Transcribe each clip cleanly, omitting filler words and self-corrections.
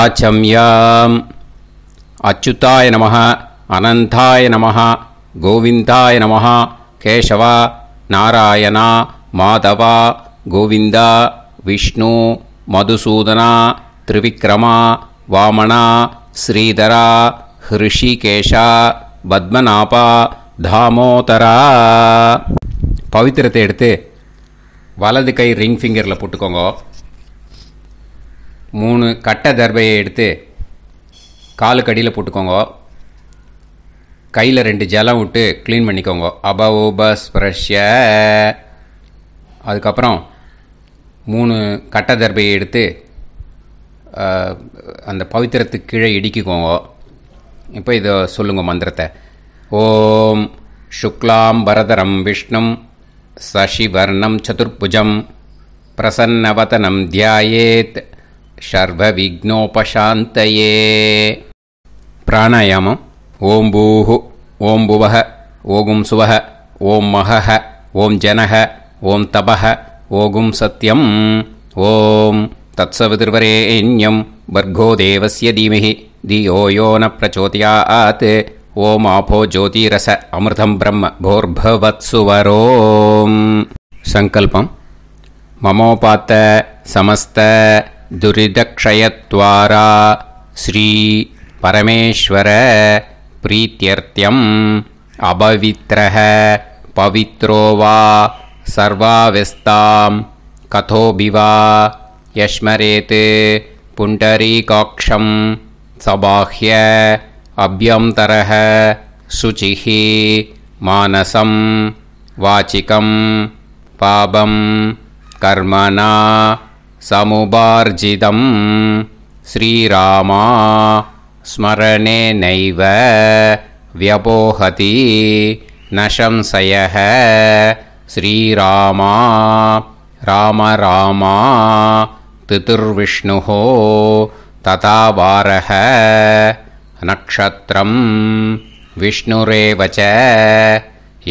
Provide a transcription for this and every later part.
வாச்சம்யாம். அச்சுதாய நமः, அனந்தாய நமः, கோவிந்தாய நமः, கேசவா, நாராயணா, மாதவா, கோவிந்தா, விஷ்ணு, மதுசூதனா, திரிவிக்ரமா, வாமனா, ஸ்ரீதரா, ஹிருஷிகேஷா, பத்மநாபா, தாமோதரா. பவித்திரத்தை எடுத்து வலது கை ரிங் ஃபிங்கரில் போட்டுக்கோங்க. 3 கட்டை தர்பையை எடுத்து காலுக்கடியில் போட்டுக்கோங்க. கையில் 2 ஜலம் விட்டு க்ளீன் பண்ணிக்கோங்க. அபவோபஸ்பிரஷ்ய. அதுக்கப்புறம் 3 கட்டை தர்பையை எடுத்து அந்த பவித்திரத்துக்கு கீழே இடிக்கிக்கோங்க. இப்போ இதை சொல்லுங்க மந்திரத்தை. ஓம் சுக்லாம் பரதரம் விஷ்ணும் சசிவர்ணம் சதுர்புஜம் பிரசன்னவதனம் தியாயேத் சர்வ விக்னோபசாந்தயே. பிராணாயாமம். ஓம் பூஹு, ஓம் புவஹ, ஓகும் சுவஹ, ஓம் மஹஹ, ஓம் ஜனஹ, ஓம் தபஹ, ஓகும் சத்யம். ஓம் தத்சவிதுர்வரேண்யம் வர்கோ தேவஸ்ய தீமஹி தியோ யோ ந பிரச்சோதயாத். ஓம் ஆபோ ஜோதிரச அமிர்தம் பிரம்ம போர்பவத்சுவரோம். சங்கல்பம். மமோபாத்த சமஸ்த துரிதக்ஷயத்வாரா ஸ்ரீ பரமேஸ்வர பிரீத்யர்த்தியம் அபவித்ரஹ பவித்ரோ வா சர்வாவஸ்தாம் கதோபிவா யஸ்மரேத் புண்டரீகாக்ஷம் சபாஹ்ய அப்யந்தரஹ சுசிஹ மானசம் வாசிகம் பாபம் கர்மணா சமுபார்ஜிதம் ஸ்ரீராமா ஸ்மரணேனைவ வ்யபோஹதி நசம்சயஹ. ஸ்ரீராமா ராம ராமா திதிர்விஷ்ணுஹோ ததா வாரஹ. நக்ஷத்ரம் விஷ்ணுரேவச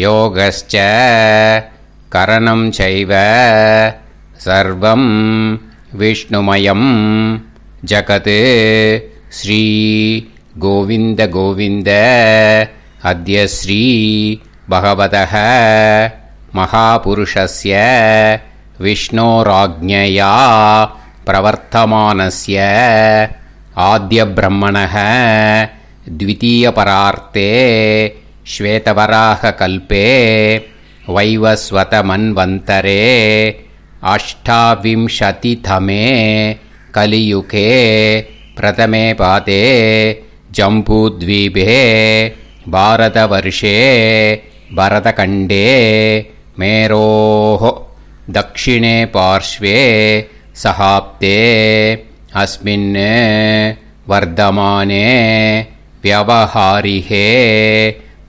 யோகஸ்ச கரணம் சைவ சர்வம் விஷ்ணுமயம் ஜகத். ஸ்ரீ கோவிந்த கோவிந்த அத்ய ஸ்ரீ பகவதः மகாபுருஷஸ்ய விஷ்ணோராஜ்ஞயா பிரவர்த்தமானஸ்ய ஆத்ய பிரம்மணः த்விதீயபரார்த்தே ஸ்வேதவராக கல்பே வைவஸ்வத மன்வந்தரே அஷ்டாவிம்சதிதமே கலியுகே பிரதமே பாதே ஜம்பூத்வீபே பாரதவர்ஷே பரதகண்டே மேரோஹ தக்ஷிணே பார்ஷ்வே சஹாப்தே அஸ்மின் வர்தமானே வியவஹாரிஹே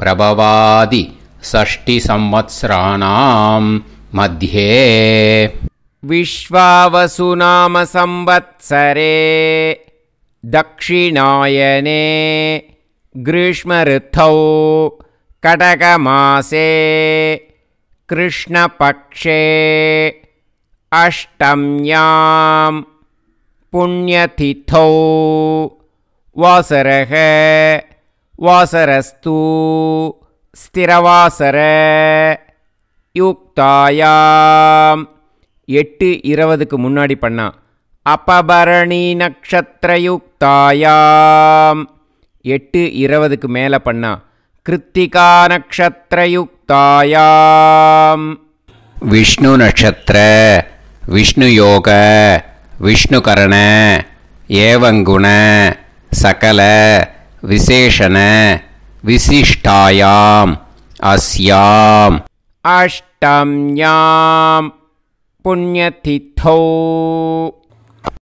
பிரபவாதி षष्टि संवत्सराणां मध्ये विश्वावसुनाम संवत्सरे दक्षिणायने ग्रीष्मऋतौ कटकमासे कृष्णपक्षे अष्टम्यां पुण्यतिथौ वासरः वासरस्तु ஸ்திரவாசர யுக்தாயாம் 8:20க்கு முன்னாடி பண்ணா. அபபரணி நக்ஷத்ரயுக்தாயாம் 8:20க்கு மேலே பண்ணா. கிருத்திகா நக்ஷத்ரயுக்தாயாம் விஷ்ணு நட்சத்திர விஷ்ணு யோக விஷ்ணுகரண ஏவங்குண சகல விசேஷண விசிஷ்டாயாம் அஸ்யாம் அஷ்டம்யாம் புண்ணியதிதௌ.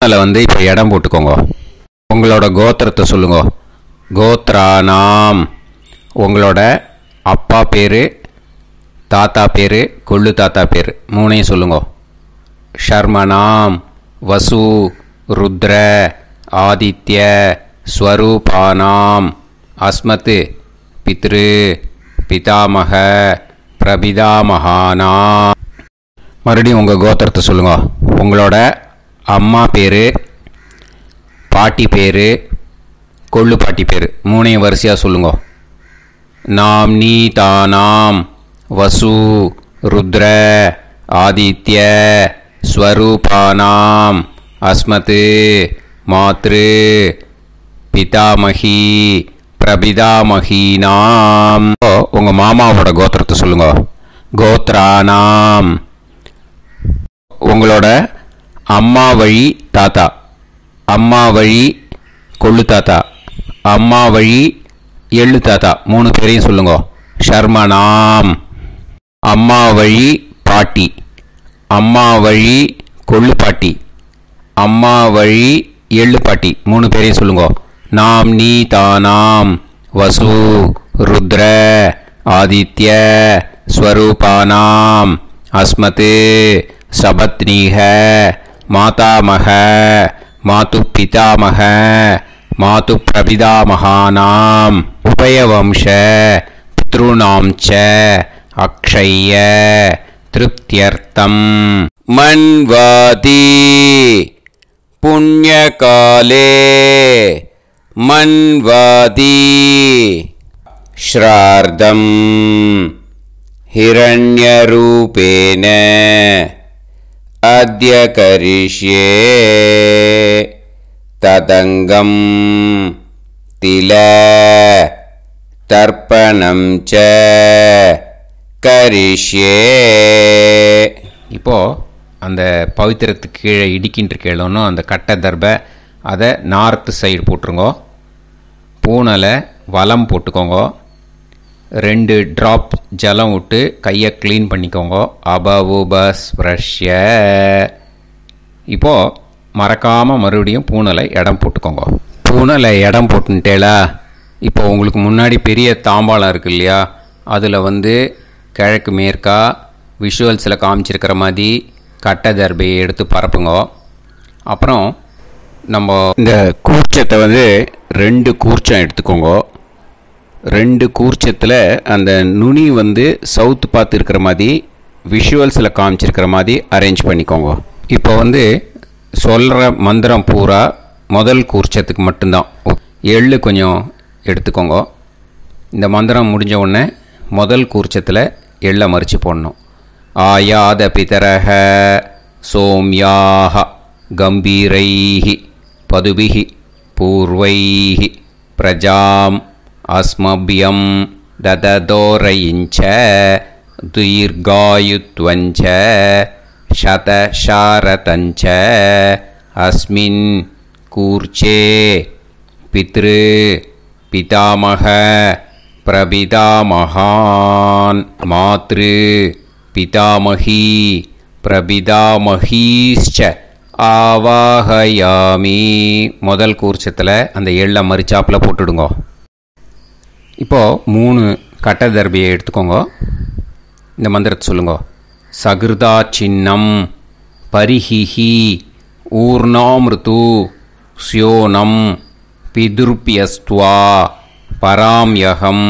அதில் இப்போ இடம் போட்டுக்கோங்க. உங்களோட கோத்திரத்தை சொல்லுங்க. கோத்ரானாம் உங்களோட அப்பா பேர், தாத்தா பேர், கொள்ளு தாத்தா பேர் 3ஐயும் சொல்லுங்க. ஷர்மனாம் வசு ருத்ர ஆதித்ய ஸ்வரூபானாம் அஸ்மத் பித்ரு பிதாமக பிரபிதாமகானா. மறுபடியும் உங்கள் கோத்திரத்தை சொல்லுங்க. உங்களோட அம்மா பேர், பாட்டி பேர், கொள்ளு பாட்டி பேர் மூணையும் வரிசையாக சொல்லுங்க. நாம் நீ தானாம் வசு ருத்ர ஆதித்ய ஸ்வரூபானாம் அஸ்மத் மாத்ரு பிதாமகி பிரபிதாமகீனாம். உங்கள் மாமாவோட கோத்திரத்தை சொல்லுங்க. கோத்ரானாம். உங்களோட அம்மா வழி தாத்தா, அம்மா வழி கொள்ளு தாத்தா, அம்மா வழி எள்ளு தாத்தா மூணு பேரையும் சொல்லுங்க. ஷர்மனாம். அம்மா வழி பாட்டி, அம்மா வழி கொள்ளு பாட்டி, அம்மா வழி எள்ளு பாட்டி மூணு பேரையும் சொல்லுங்க. நாம் நீ தானாம் வசு ருத்ர ஆதித்ய ஸ்வரூபானாம் அஸ்மத் சபத்னீஹ மாதாமக மாது பிதாமக மாது பிரபிதாமகானாம் உபயவம்ச பித்ருணாம் ச அக்ஷய திருப்தியர்த்தம். மன்வாதி புண்ணியகாலே மன்வாதி ஸ்ரார்தம் ஹிரண்யரூபேன அத்ய கரிஷ்யே ததங்கம் தில தர்ப்பணம் ச கரிஷ்யே. இப்போது அந்த பவித்திரத்துக்கு கீழே இடிக்கின்ற கீழே அந்த கட்டை தர்பை அதை நார்த்து சைடு போட்டுருங்கோ. பூனலை வலம் போட்டுக்கோங்க. 2 ட்ராப் ஜலம் விட்டு கையை க்ளீன் பண்ணிக்கோங்க. அபவுபஸ் ப்ரஷ்ய. இப்போது மறக்காமல் மறுபடியும் பூனலை இடம் போட்டுக்கோங்க. பூனலை இடம் போட்டுட்டேலா. இப்போ உங்களுக்கு முன்னாடி பெரிய தாம்பாளம் இருக்கு இல்லையா, அதில் கிழக்கு மேற்கா விஷுவல்ஸில் காமிச்சிருக்கிற மாதிரி கட்டை தர்பையை எடுத்து பரப்புங்க. அப்புறம் நம்ம இந்த கூர்ச்சத்தை 2 கூர்ச்சம் எடுத்துக்கோங்க. 2 கூர்ச்சத்தில் அந்த நுனி சவுத்து பார்த்து இருக்கிற மாதிரி விஷுவல்ஸில் காமிச்சிருக்கிற மாதிரி அரேஞ்ச் பண்ணிக்கோங்க. இப்போ சொல்கிற மந்திரம் பூரா முதல் கூர்ச்சத்துக்கு மட்டும்தான். எள்ளு கொஞ்சம் எடுத்துக்கோங்க. இந்த மந்திரம் முடிஞ்ச உடனே முதல் கூர்ச்சத்தில் எள்ளை மறித்து போடணும். ஆயாத பிதரஹ சோம்யாக கம்பீரைஹி பதுபிஹி பூர்வைஹி பிரஜாம் அஸ்மபியம் தததோரயிஞ்ச தீர்காயுத்வஞ்ச சதசாரதஞ்ச அஸ்மின் கூர்ச்சே பித்ரு பிதாமக பிரபிதாமகான் மாத்ரு பிதாமகி பிரபிதாமகீஷ்ச ஆவாஹயாமி. முதல் கூர்ச்சத்தில் அந்த எள்ளை மறிச்சாப்பில் போட்டுடுங்க. இப்போது 3 கட்டை தர்பியை எடுத்துக்கோங்க. இந்த மந்திரத்தை சொல்லுங்க. சகிருதா சின்னம் பரிஹிஹி ஊர்ணாமிருத்து ஸ்யோனம் பிதுர்பியஸ்துவா பராம்யகம்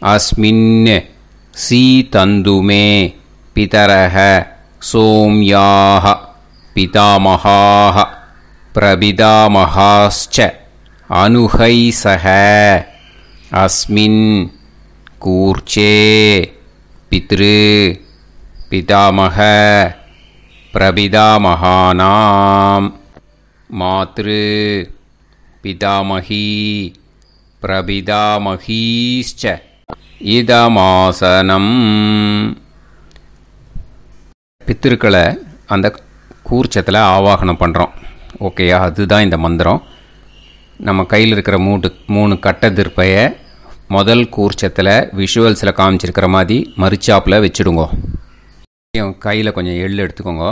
அஸ்மின் சீதந்துமே பிதரஹ சோம்யாஹ பிதாமகாஹ பிரபிதாமகாஸ்ச அனுஹைசஹ அஸ்மின் கூர்ச்சே பித்ரு பிதாமக பிரபிதாமகானாம் மாத்ரு பிதாமகி பிரபிதாமகீஷ்ச இதமாசனம். பித்திருக்களை அந்த கூர்ச்சத்தில் ஆவாகனம் பண்ணுறோம். ஓகேயா? அதுதான் இந்த மந்திரம். நம்ம கையில் இருக்கிற 3 கட்டை திருப்பையை முதல் கூர்ச்சத்தில் விஷுவல்ஸில் காமிச்சிருக்கிற மாதிரி மறிச்சாப்பில் வச்சுடுங்க. கையில் கொஞ்சம் எள்ளு எடுத்துக்கோங்க.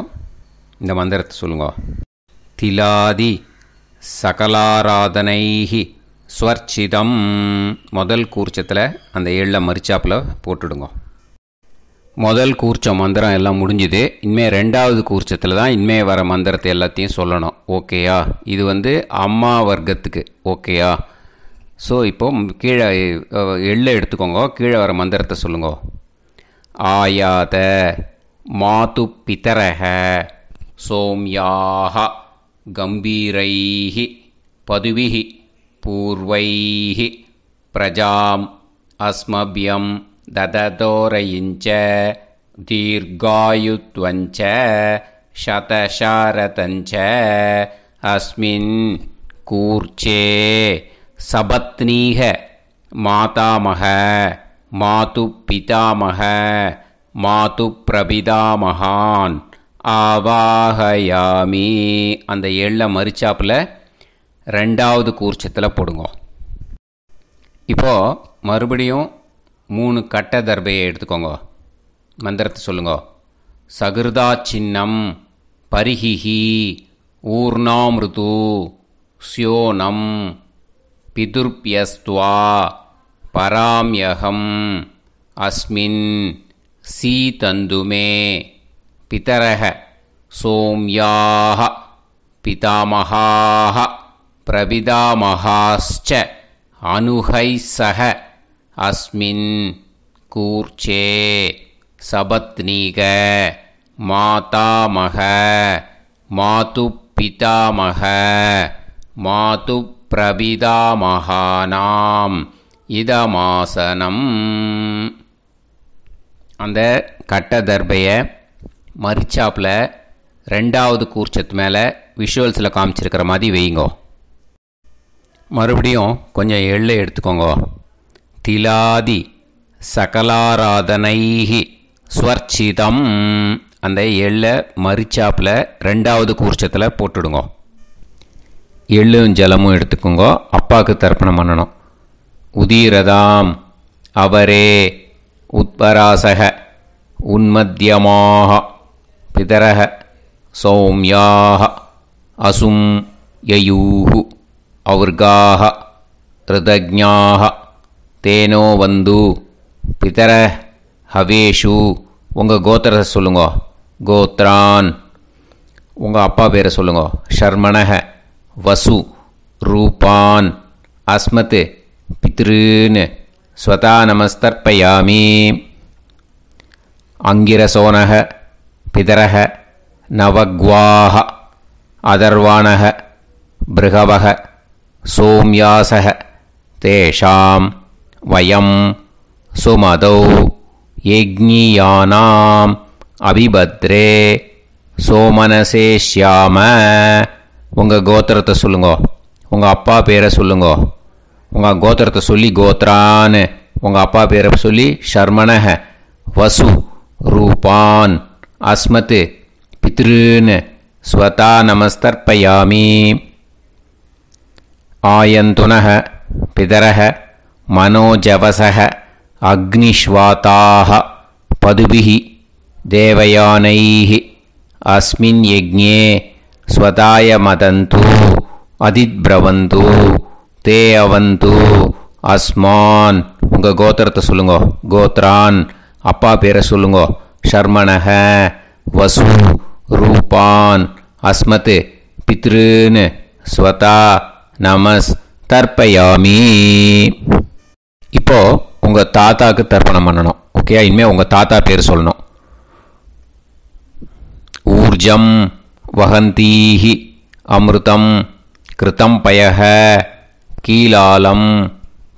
இந்த மந்திரத்தை சொல்லுங்க. திலாதி சகலாராதனைஹி ஸ்வர்ச்சிதம். முதல் கூர்ச்சத்தில் அந்த எள்ளை மறிச்சாப்பில் போட்டுடுங்க. முதல் கூர்ச்சம் மந்திரம் எல்லாம் முடிஞ்சுது. இனிமேல் 2வது கூர்ச்சத்தில் தான் இனிமேல் வர மந்திரத்தை எல்லாத்தையும் சொல்லணும். ஓகேயா? இது அம்மா வர்க்கத்துக்கு. ஓகேயா? ஸோ இப்போது கீழே எள்ளை எடுத்துக்கோங்க. கீழே வர மந்திரத்தை சொல்லுங்க. ஆயாத மாது பிதரஹ சோம்யாக கம்பீரைஹி பதுவிஹி பூர்வைஹி பிரஜாம் அஸ்மபியம் தததோரயிஞ்ச தீர்காயுத்வஞ்ச சதசாரதஞ்ச அஸ்மின் கூர்ச்சே சபத்னீக மாதாமக மாது பிதாமக மாது பிரபிதாமகான் ஆவாஹயாமி. அந்த எள்ள மரிச்சாப்பில் ரெண்டாவது கூர்ச்சத்தில் போடுங்க. இப்போது மறுபடியும் 3 கட்ட தர்பையை எடுத்துக்கோங்க. மந்திரத்தை சொல்லுங்க. சகிருதா சின்னம் பரிஹிஹி ஊர்ணாமிருது ஸ்யோனம் பிதுர்பியஸ்துவா பராம்யகம் அஸ்மின் சீதந்துமே பிதரஹ சோம்யாஹ பிதாமஹாஹ பிரபிதாமஹாஸ்ச அனுஹைசஹ அஸ்மின் கூர்ச்சே சபத்னீக மாதாமக மாது பிதாமக மாது பிரபிதாமகானாம் இதமாசனம். அந்த கட்ட தர்பையை மரிச்சாப்பில் ரெண்டாவது கூர்ச்சத்து மேலே விஷுவல்ஸில் காமிச்சிருக்கிற மாதிரி வைங்கோ. மறுபடியும் கொஞ்சம் எள்ளை எடுத்துக்கோங்க. திலாதி சகலாராதனைஹி ஸ்வர்ச்சிதம். அந்த எள்ளை மரிச்சாப்பில் ரெண்டாவது கூர்ச்சத்தில் போட்டுடுங்க. எள்ளும் ஜலமும் எடுத்துக்கோங்க. அப்பாவுக்கு தர்ப்பணம் பண்ணணும். உதீரதாம் அவரே உத்பராசக உன்மத்தியமாக பிதரக சௌம்யாக அசும் யயூஹு அவர்காக ரிதஜ்ஞாக தேனோ வந்து பிதர ஹவேஷு. உங்கள் கோத்திரத்தை சொல்லுங்க. கோத்ரான். உங்கள் அப்பா பேரை சொல்லுங்க. ஷர்மணக வசு ரூபான் அஸ்மத் பித்ருன்னு ஸ்வதா நமஸ்தர்ப்பயாமி. அங்கிரசோனக பிதரக நவக்வாஹ அதர்வாணக பிருகவக சோம்யாசக தேஷாம் வயம் சுமதௌ யஜ்ஞியானாம் அபிபத்ரே சோமனசேஷ்யாம. உங்கள் கோத்திரத்தை சொல்லுங்க. உங்கள் அப்பா பேரை சொல்லுங்க. உங்கள் கோத்திரத்தை சொல்லி கோத்ரான்னு உங்கள் அப்பா பேரை சொல்லி ஷர்மணக வசு ரூபான் அஸ்மத் பித்ருன்னு ஸ்வதா நமஸ்தர்ப்பயாமி. ஆயந்துனக பிதரக மனோஜவசக அக்னிஷ்வாதாக பதுபிஹி தேவயானைஹி அஸ்மின் யஜ்ஞே ஸ்வதாய மதந்து அதித்பிரவந்து தே அவது அஸ்மான். உங்கள் கோத்திரத்தை சொல்லுங்க. கோத்ரான். அப்பா பேரை சொல்லுங்க. ஷர்மணக வசு ரூபான் அஸ்மத் பித்ருன்னு ஸ்வதா நமஸ் தர்ப்பயாமி. இப்போது உங்கள் தாத்தாவுக்கு தர்ப்பணம் பண்ணணும். ஓகே, இனிமேல் உங்கள் தாத்தா பேர் சொல்லணும். ஊர்ஜம் வஹந்தீஹி அமிர்தம் கிருதம் பயஹ கீலாலம்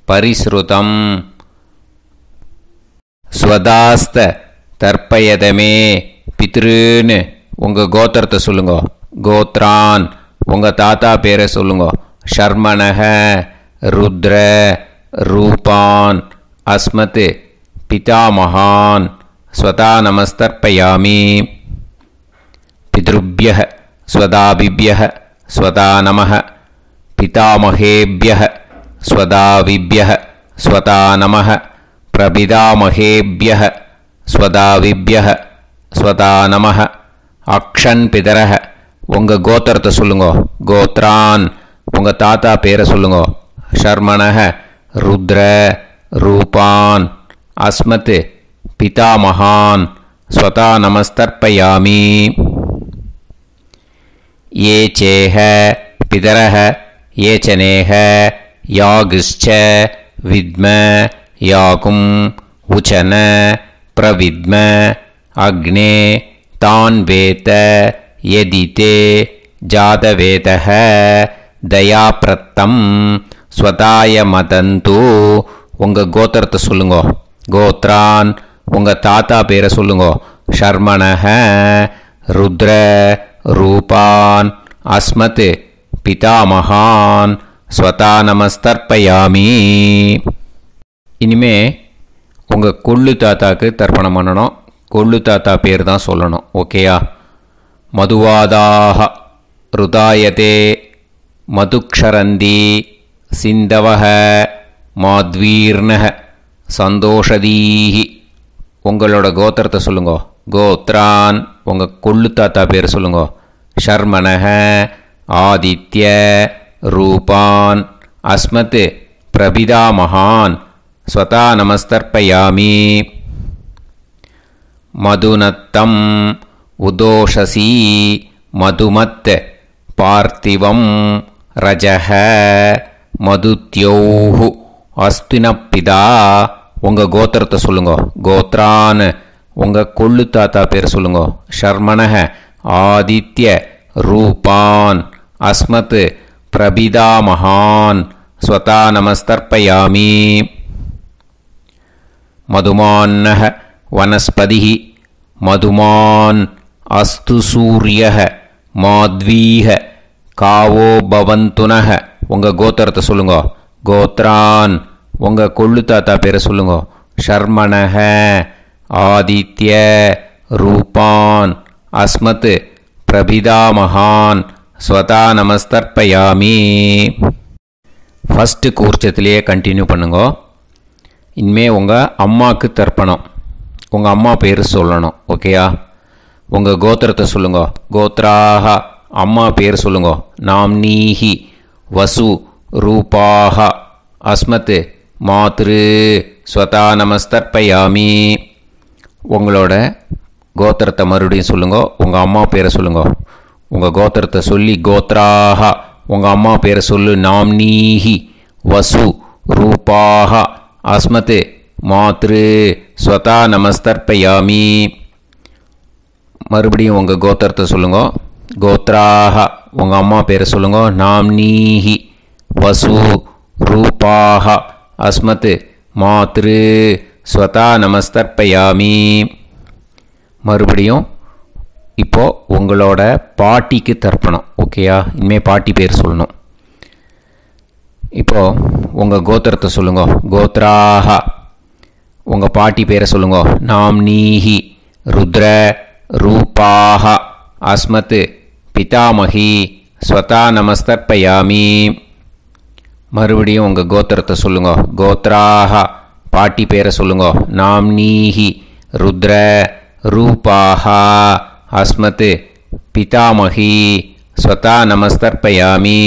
பரிஸ்ருதம் ஸ்வதாஸ்த தர்ப்பயதமே பித்ருன்னு உங்கள் கோத்திரத்தை சொல்லுங்க. கோத்ரான். உங்கள் தாத்தா பேரை சொல்லுங்க. ஷர்மணக ருத்ர ரூபான் அஸ்மத் பிதாமகான் ஸ்வதா நமஸ்தர்ப்பயாமி. பித்ருப்யஹ ஸ்வதாபிப்யஹ ஸ்வதா நமஹ பிதாமகேப்யஹ ஸ்வதாவிப்யஹ ஸ்வதா நமஹ பிரபிதாமகேப்யஹ ஸ்வதாவிப்யஹ ஸ்வதா நமஹ. அக்ஷன் பிதரஹ. உங்கள் கோத்திரத்தை சொல்லுங்க. கோத்ரான். உங்கள் தாத்தா பேரை சொல்லுங்க. ஷர்மணக ருத்ர ரூபான் அஸ்மத் பிதாமகான் ஸ்வதா நமஸ்தர்ப்பயாமி. ये चेह पितरः ये चनेह यागश्च विद्म याकुं उचन प्रविद्म अग्ने तान् वेत यदिते जातवेतः தயாப்ரத்தம் ஸ்வதாய மதந்து. உங்கள் கோத்திரத்தை சொல்லுங்கோ. கோத்ரான் உங்கள் தாத்தா பேரை சொல்லுங்கோ. ஷர்மணஹ ருத்ர ரூபான் அஸ்மத் பிதாமகான் ஸ்வதா நமஸ்தர்ப்பயாமி. இனிமே உங்கள் கொள்ளு தாத்தாக்கு தர்ப்பணம் பண்ணணும். கொள்ளு தாத்தா பேர் தான் சொல்லணும். ஓகேயா? மதுவாதாக ருதாயதே மதுக்ஷரந்தி சிந்தவஹ மாத்வீர்ணஹ சந்தோஷதீஹி. உங்களோட கோத்திரத்தை சொல்லுங்கோ. கோத்ரான் உங்கள் கொள்ளு தாத்தா பேர் சொல்லுங்கோ. ஷர்மணஹ ஆதித்ய ரூபான் அஸ்மத் பிரபிதாமகான் ஸ்வதா நமஸ்தர்ப்பயாமி. மதுநத்தம் உதோஷசி மதுமத் பார்த்திவம் ரஜஹ மதுத்யோஹு அஸ்தினப்பிதா. உங்கள் கோத்திரத்தை சொல்லுங்கோ. கோத்ரான் உங்கள் கொள்ளு தாத்தா பேர் சொல்லுங்கோ. ஷர்மணஹ ஆதித்ய ரூபான் அஸ்மத் பிரபிதாமகான் ஸ்வதா நமஸ்தர்ப்பயாமி. மதுமான்னஹ வனஸ்பதிஹி மதுமான் அஸ்து சூரியஹ மாத்வீஹ காவோ பவந்துனஹ. உங்கள் கோத்திரத்தை சொல்லுங்கோ. கோத்ரான் உங்கள் கொள்ளு தாத்தா பேரை சொல்லுங்கோ. ஷர்மணஹ ஆதித்ய ரூபான் அஸ்மத் பிரபிதாமகான் ஸ்வதா நமஸ்தர்ப்பயாமி. ஃபஸ்ட்டு கூர்ச்சத்திலேயே கண்டினியூ பண்ணுங்கோ. இனிமே உங்கள் அம்மாவுக்கு தர்ப்பணம். உங்கள் அம்மா பேர் சொல்லணும். ஓகேயா? உங்கள் கோத்திரத்தை சொல்லுங்கோ. கோத்ராக அம்மா பேர் சொல்லுங்கோ. நாம்னீஹி வசு ரூபாக அஸ்மத் மாத்ரு ஸ்வதா நமஸ்தர்ப்பயாமி. உங்களோட கோத்திரத்தை மறுபடியும் சொல்லுங்கோ. உங்கள் அம்மா பேரை சொல்லுங்கோ. உங்கள் கோத்திரத்தை சொல்லி கோத்ராக உங்கள் அம்மா பேரை சொல்லு. நாம்னீஹி வசு ரூபாக அஸ்மத் மாத்ரு ஸ்வதா நமஸ்தர்ப்பயாமி. மறுபடியும் உங்கள் கோத்திரத்தை சொல்லுங்கோ. கோத்ராக உங்கள் அம்மா பேரை சொல்லுங்கோ. நாம்னீஹி வசு ரூபாக அஸ்மத் மாத்ரு ஸ்வதா நமஸ்தர்ப்பயாமி. மறுபடியும் இப்போது உங்களோட பாட்டிக்கு தர்ப்பணம். ஓகேயா? இனிமேல் பாட்டி பேர் சொல்லணும். இப்போது உங்கள் கோத்திரத்தை சொல்லுங்கோ. கோத்ராக உங்கள் பாட்டி பேரை சொல்லுங்கோ. நாம்னீஹி ருத்ர ரூபாக அஸ்மத் பிதாமகி ஸ்வதா நமஸ்தர்ப்பயாமி. மறுபடியும் உங்கள் கோத்திரத்தை சொல்லுங்கோ. கோத்ராக பாட்டி பேரை சொல்லுங்கோ. நாம்னீஹி ருத்ர ரூபாக அஸ்மத் பிதாமகி ஸ்வதா நமஸ்தர்ப்பயாமி.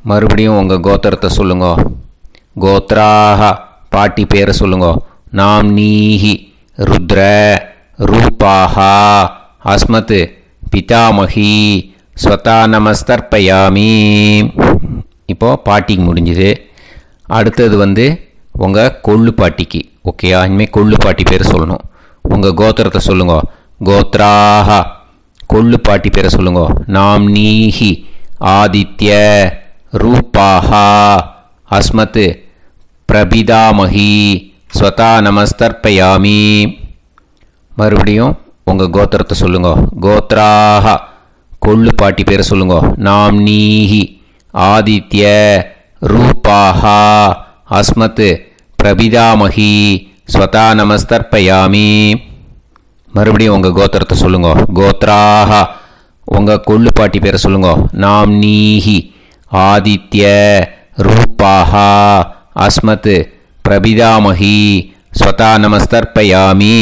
மறுபடியும் உங்கள் கோத்திரத்தை சொல்லுங்கோ. கோத்ராக பாட்டி பேரை சொல்லுங்கோ. நாம்னீஹி ருத்ர ரூபாக அஸ்மத் பிதாமகி ஸ்வதா நமஸ்தர்ப்பயாமி. இப்போது பாட்டிக்கு முடிஞ்சுது. அடுத்தது உங்கள் கொள்ளு பாட்டிக்கு. ஓகேயா? இனிமேல் கொள்ளு பாட்டி பேர் சொல்லணும். உங்கள் கோத்திரத்தை சொல்லுங்கோ. கோத்ராக கொள்ளு பாட்டி பேரை சொல்லுங்கோ. நாம்னீஹி ஆதித்ய ரூபாக அஸ்மத் பிரபிதாமகி ஸ்வதா நமஸ்தர்ப்பயாமி. மறுபடியும் உங்கள் கோத்திரத்தை சொல்லுங்கோ. கோத்ராக கொள்ளு பாட்டி பேரை சொல்லுங்கோ. நாம்னீஹி ஆதித்ய ரூபாக அஸ்மத் பிரபிதாமகி ஸ்வதா நமஸ்தர்ப்பயாமி. மறுபடியும் உங்கள் கோத்திரத்தை சொல்லுங்கோ. கோத்ராக உங்கள் கொள்ளு பாட்டி பேரை சொல்லுங்கோ. நாம்னீஹி ஆதித்ய ரூபாக அஸ்மத் பிரபிதாமகி ஸ்வதா நமஸ்தர்ப்பயாமி.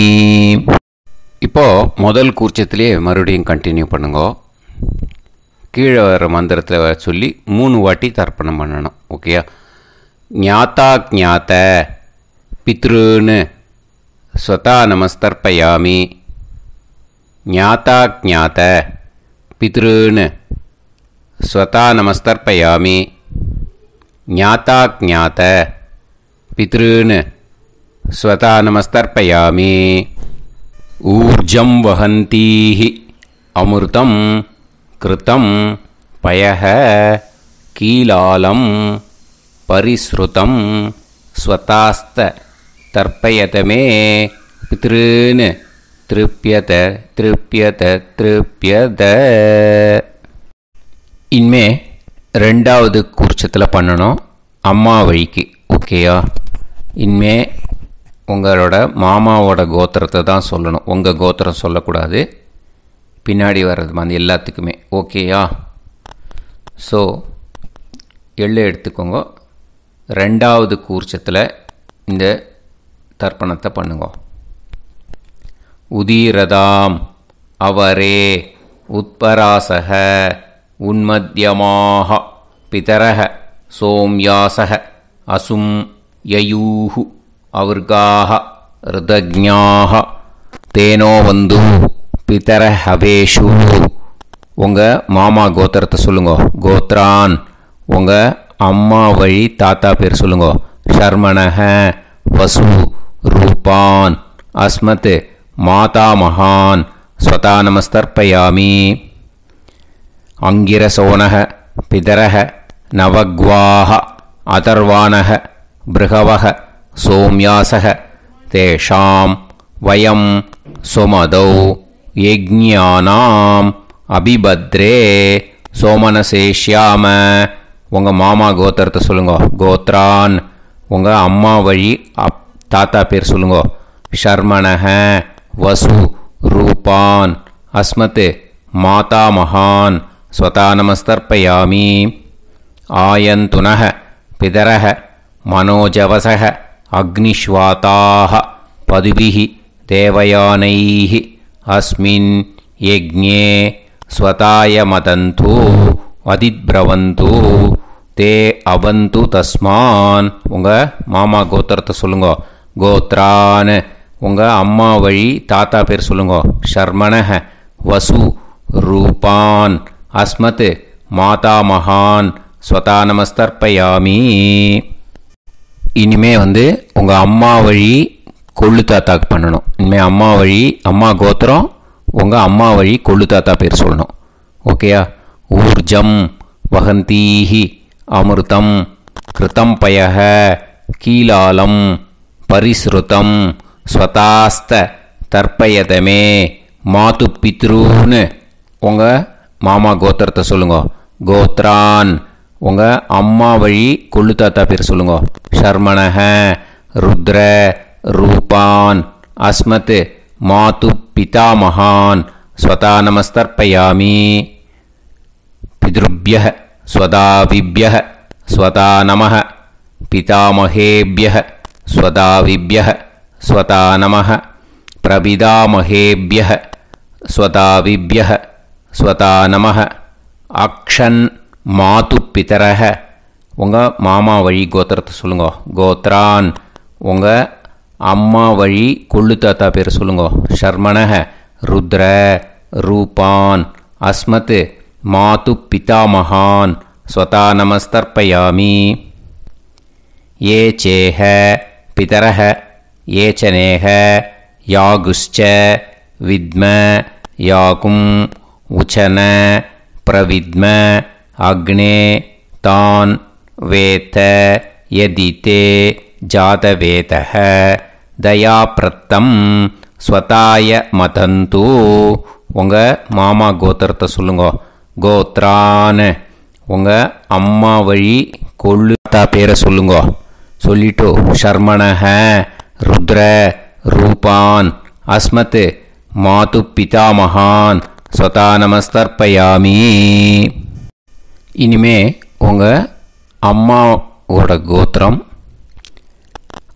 இப்போது முதல் கூர்ச்சத்திலே மறுபடியும் கண்டினியூ பண்ணுங்கோ. கீழே வர மந்திரத்தில் சொல்லி 3 வாட்டி தர்ப்பணம் பண்ணணும். ஓகேயா? ஞாத்தா ஞாத்த பித்ருன்னு ஸ்வதா நமஸ்தர்ப்பயாமி. ஞாத்தா ஞாத்த பித்ருன்னு ஸ்வதா நமஸ்தர்ப்பயாமி. ஞாத்தா ஞாத்த பித்ருன்னு ஸ்வதா நமஸ்தர்ப்பயாமி. ஊர்ஜம் வஹந்தீஹி அமிர்தம் கிருதம் பயः கீலாலம் பரிஸ்ருதம் ஸ்வதாஸ்த தர்ப்பயத மே பித்ருன்னு திருப்யத திருப்யத திருப்யத. இனிமே ரெண்டாவது கூர்ச்சத்தில் பண்ணணும் அம்மா வழிக்கு. ஓகேயா? இனிமே உங்களோட மாமாவோட கோத்திரத்தை தான் சொல்லணும், உங்கள் கோத்திரம் சொல்லக்கூடாது. பின்னாடி வர்றது மாதிரி எல்லாத்துக்குமே. ஓகேயா? ஸோ எள்ளு எடுத்துக்கோங்க. ரெண்டாவது கூர்ச்சத்தில் இந்த தர்ப்பணத்தை பண்ணுங்க. உதீரதாம் அவரே உத்பராசக உன்மத்யமாக பிதரக சோம்யாசக அசும் யயூஹு அவர்காக ருதஜ்ஞாக தேனோ வந்து பிதர ஹவேஷு. உங்கள் மாமா கோத்திரத்தை சொல்லுங்க. கோத்ரான் உங்கள் அம்மா வழி தாத்தா பேர் சொல்லுங்க. ஷர்மணஹ வசு ரூபான் அஸ்மத் மாதா மகான் ஸ்வதா நமஸ்தர்ப்பயாமி. அங்கிரசோனஹ பிதரஹ நவக்வாஹ அதர்வாணஹ பிருகவஹ சோம்யாசஹ தேஷாம் வயம் சுமதௌ யஜ்ஞானாம் அபிபத்ரே சோமனசேஷ்யாம. உங்கள் மாமா கோத்திரத்தை சொல்லுங்க. கோத்ரான் உங்கள் அம்மா வழி தாத்தா பேர் சொல்லுங்க. ஷர்மணஹ வசு ரூபான் அஸ்மத் மாதா மகான் ஸ்வதா நமஸ்தர்ப்பயாமி. ஆயந்துனஹ பிதரஹ மனோஜவசஹ அக்னிஷ்வாதாஹ பதுபிஹி தேவயானைஹி அஸ்மின் யஜ்ஞே ஸ்வதாய மதந்து அதிப்ரவந்து தே அவந்து தஸ்மான். உங்கள் மாமா கோத்திரத்தை சொல்லுங்க. கோத்ரான் உங்கள் அம்மா வழி தாத்தா பேர் சொல்லுங்க. ஷர்மணஹ வசு ரூபான் அஸ்மத் மாதா மகான் ஸ்வதா நமஸ்தர்ப்பயாமி. இனிமே உங்கள் அம்மா வழி கொள்ளு தாத்தாக்கு பண்ணணும். இனிமேல் அம்மா வழி அம்மா கோத்திரம் உங்கள் அம்மா வழி கொள்ளு தாத்தா பேர் சொல்லணும். ஓகேயா? ஊர்ஜம் வகந்தீஹி அமிர்தம் கிருதம் பயஹ கீலாலம் பரிஸ்ருதம் ஸ்வதாஸ்த தர்ப்பயதமே மாது பித்ருன்னு உங்கள் மாமா கோத்திரத்தை சொல்லுங்க. கோத்ரான் உங்கள் அம்மா வழி கொள்ளு தாத்தா பேர் சொல்லுங்க. ஷர்மணஹ ருத்ர ரூபான் அஸ்மத் மாது பிதா மகான் ஸ்வதா நமஸ்தர்ப்பயாமி. பித்ருப்யஹ ஸ்வதாவிப்யஹ ஸ்வதா நமஹ பிதாமஹேப்யஹ ஸ்வதாவிப்யஹ ஸ்வதா நமஹ பிரபிதாமஹேப்யஹ ஸ்வதாவிப்யஹ ஸ்வதா நமஹ. அக்ஷன் மாது பிதரஹ உங்கள் மாமா வழி கோத்திரத்தை சொல்லுங்க. கோத்ரான் உங்கள் அம்மா வழி கொள்ளு தாத்தா பேர் சொல்லுங்க. ஷர்மணஹ ருத்ர ரூபான் அஸ்மத் மாது பிதா மகான் ஸ்வதா நமஸ்தர்ப்பயாமி. ஏ சேஹ பிதரஹ ஏச்சனேஹ யாகுஷ்ச வித்ம யாகும் உச்சன பிரவித்ம அக்னே தான் வேத யதிதே ஜாதவேதஹ தயாப்ரத்தம் ஸ்வதாய மதந்து. உங்கள் மாமா கோத்திரத்தை சொல்லுங்க. கோத்ரான் உங்கள் அம்மா வழி கொள்ளு தாத்தா பேரை சொல்லுங்க. சொல்லிட்டு ஷர்மணஹ ருத்ர ரூபான் அஸ்மத் மாது பிதா மகான் ஸ்வதா நமஸ்தர்ப்பயாமி. இனிமே உங்கள் அம்மாவோட கோத்திரம்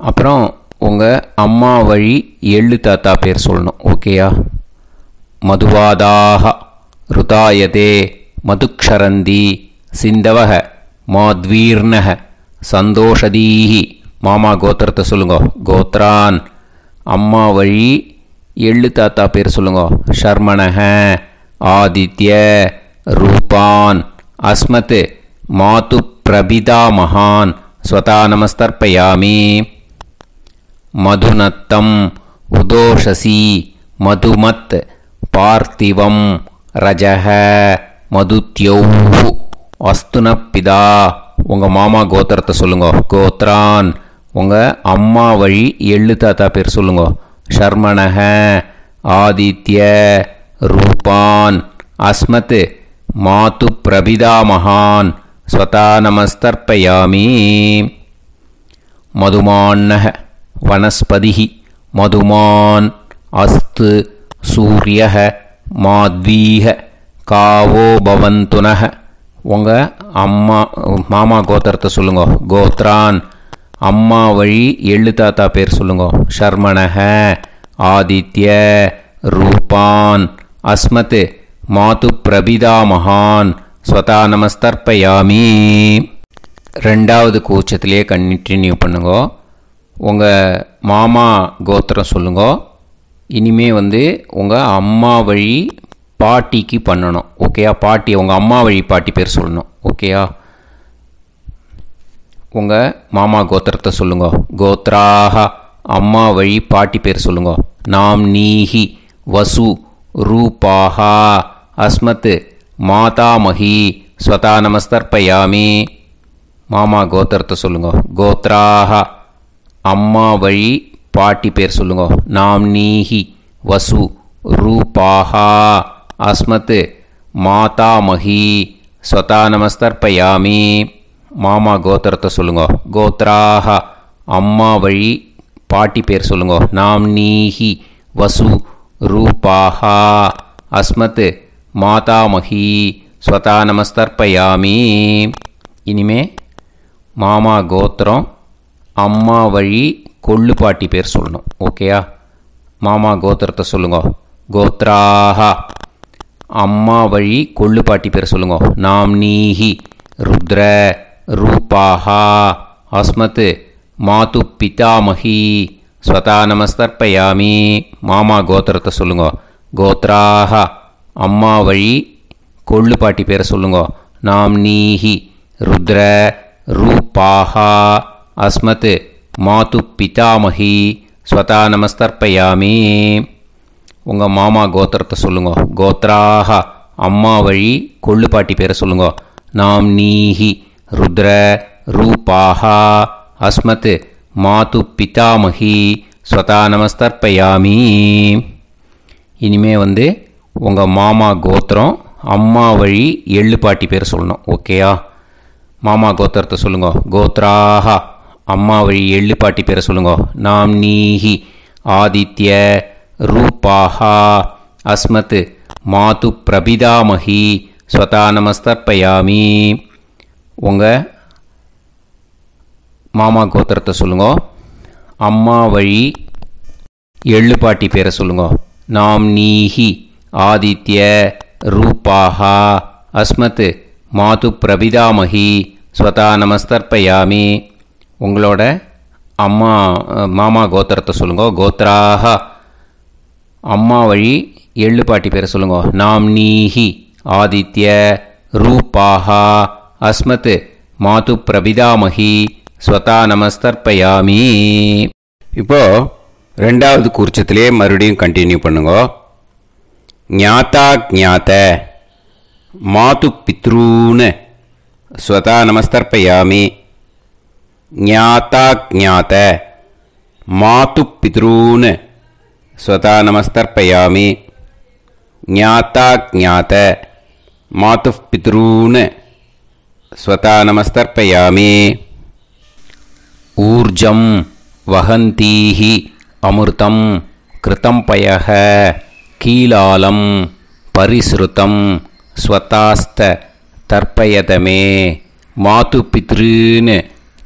அப்புறம் உங்கள் அம்மா வழி எள்ளு தாத்தா பேர் சொல்லணும். ஓகேயா? மதுவாதாக ருதாயதே மதுக்ஷரந்தி சிந்தவக மாத்வீர்ணக சந்தோஷதீஹி. மாமா கோத்திரத்தை சொல்லுங்க. கோத்ரான் அம்மா வழி எள்ளு தாத்தா பேர் சொல்லுங்க. ஷர்மணஹ ஆதித்ய ரூபான் அஸ்மத் மாது பிரபிதா மகான் ஸ்வதா நமஸ்தர்ப்பயாமி. மதுநத்தம் உதோஷசி மதுமத் பார்த்திவம் ரஜஹ மதுத்யௌஹு அஸ்துனப்பிதா உங்கள் மாமா கோத்திரத்தை சொல்லுங்க. கோத்ரான் உங்கள் அம்மா வழி எள்ளு தாத்தா பேர் சொல்லுங்க. ஷர்மணஹ ஆதித்ய ரூபான் அஸ்மத் மாது பிரபிதாமகான் ஸ்வதா நமஸ்தர்ப்பயாமி. மதுமான்னஹ வனஸ்பதிஹி மதுமான் அஸ்து சூரியஹ மாத்வீஹ காவோ பவந்துனஹ உங்கள் அம்மா மாமா கோத்திரத்தை சொல்லுங்க. கோத்ரான் அம்மா வழி எள்ளு தாத்தா பேர் சொல்லுங்க. ஷர்மணஹ ஆதித்ய ரூபான் அஸ்மத் மாது பிரபிதாமகான் ஸ்வதா நமஸ்தர்ப்பயாமி. ரெண்டாவது கூச்சத்திலே கண்டினியூ பண்ணுங்க. உங்கள் மாமா கோத்திரம் சொல்லுங்க. இனிமே உங்கள் அம்மா வழி பாட்டிக்கு பண்ணணும். ஓகேயா? பாட்டி உங்கள் அம்மா வழி பாட்டி பேர் சொல்லணும். ஓகேயா? உங்கள் மாமா கோத்திரத்தை சொல்லுங்க. கோத்ராஹ அம்மா வழி பாட்டி பேர் சொல்லுங்க. நாம் நீஹி வசு ரூபாஹா அஸ்மத் மாதாமஹி ஸ்வதா நமஸ்தர்ப்பயாமி. மாமா கோத்திரத்தை சொல்லுங்க. கோத்ராஹ அம்மா வழி பாட்டி பேர் சொல்லுங்க. நாம் நீஹி வசு ரூபாஹா அஸ்மத் மாதாமஹி ஸ்வதா நமஸ்தர்ப்பயாமி. மாமா கோத்திரத்தை சொல்லுங்க. கோத்ராஹ அம்மா வழி பாட்டி பேர் சொல்லுங்க. நாம் நீஹி வசு ரூபாஹா அஸ்மத் மாதாமஹி ஸ்வதா நமஸ்தர்ப்பயாமி. இனிமே மாமா கோத்திரம் அம்மா வழி கொள்ளு பாட்டி பேர் சொல்லணும். ஓகேயா? மாமா கோத்திரத்தை சொல்லுங்க. கோத்ராஹ அம்மா வழி கொள்ளு பாட்டி பேர் சொல்லுங்க. நாம் நீஹி ருத்ர ரூபாஹா அஸ்மத் மாது பிதாமஹி ஸ்வதா நமஸ்தர்ப்பயாமி. மாமா கோத்திரத்தை சொல்லுங்க. கோத்ராஹ அம்மா வழி கொள்ளு பாட்டி பேரை சொல்லுங்க. நாம் நீஹி ருத்ர ரூபாஹா அஸ்மத் மாது பிதாமஹி ஸ்வதா நமஸ்தர்ப்பயாமி. உங்கள் மாமா கோத்திரத்தை சொல்லுங்க. கோத்ராஹ அம்மா வழி கொள்ளு பாட்டி பேரை சொல்லுங்க. நாம் நீஹி ருத்ர ரூபாஹா அஸ்மத் மாது பிதாமஹி ஸ்வதா நமஸ்தர்ப்பயாமி. இனிமே உங்கள் மாமா கோத்திரம் அம்மா வழி எள்ளு பாட்டி பேர் சொல்லணும். ஓகேயா? மாமா கோத்திரத்தை சொல்லுங்க. கோத்ராஹ அம்மா வழி எள்ளு பாட்டி பேரை சொல்லுங்க. நாம் நீஹி ஆதித்ய ரூபாஹா அஸ்மத் மாது பிரபிதாமஹி ஸ்வதா நமஸ்தர்ப்பயாமி. உங்கள் மாமா கோத்திரத்தை சொல்லுங்க. அம்மா வழி எள்ளு பாட்டி பேரை சொல்லுங்க. நாம் நீஹி ஆதித்ய ரூபாஹா அஸ்மத் மாது பிரபிதாமஹி ஸ்வதா நமஸ்தர்ப்பயாமி. உங்களோட அம்மா மாமா கோத்திரத்தை சொல்லுங்க. கோத்ராஹ அம்மா வழி எள்ளு பாட்டி பேரை சொல்லுங்க. நாம் நீஹி ஆதித்ய ரூபாஹா அஸ்மத் மாது பிரபிதாமஹி ஸ்வதா நமஸ்தர்ப்பயாமி. இப்போ ரெண்டாவது கூர்ச்சத்திலே மறுபடியும் கண்டினியூ பண்ணுங்க. ஞாதா ஞாத மாது பித்ரூன் ஸ்வதா நமஸ்தர்ப்பயாமி. ஞாதா ஞாத மாது பித்ரூன் ஸ்வதா நமஸ்தர்ப்பயாமி. ஞாதா ஞாத மாது பித்ரூன் ஸ்வதா நமஸ்தர்ப்பயாமி. ஊர்ஜம் வஹந்தீஹி அமிர்தம் கிருதம் பயஹ கீலாலம் பரிஸ்ருதம் ஸ்வதாஸ்த தர்ப்பயதமே மாது பித்ருன்னு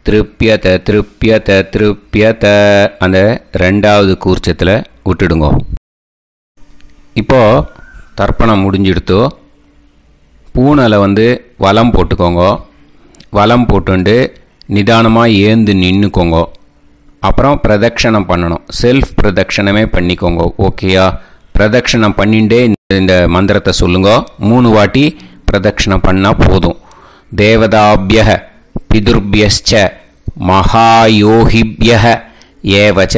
திருப்பியத திருப்பியத திருப்பியத. அந்த ரெண்டாவது கூர்ச்சத்தில் விட்டுடுங்க. இப்போது தர்ப்பணம் முடிஞ்சிடுத்தோ பூனலை வலம் போட்டுக்கோங்க. வலம் போட்டுண்டு நிதானமாக ஏந்து நின்றுக்கோங்க. அப்புறம் பிரதட்சணம் பண்ணணும். செல்ஃப் பிரதட்சணமே பண்ணிக்கோங்க. ஓகேயா? பிரதட்சணம் பண்ணிண்டே இந்த மந்திரத்தை சொல்லுங்க. 3 வாட்டி பிரதட்சணம் பண்ணால் போதும். தேவதாபிய பிதுர்பியச்ச மகாயோகிபிய ஏவச்ச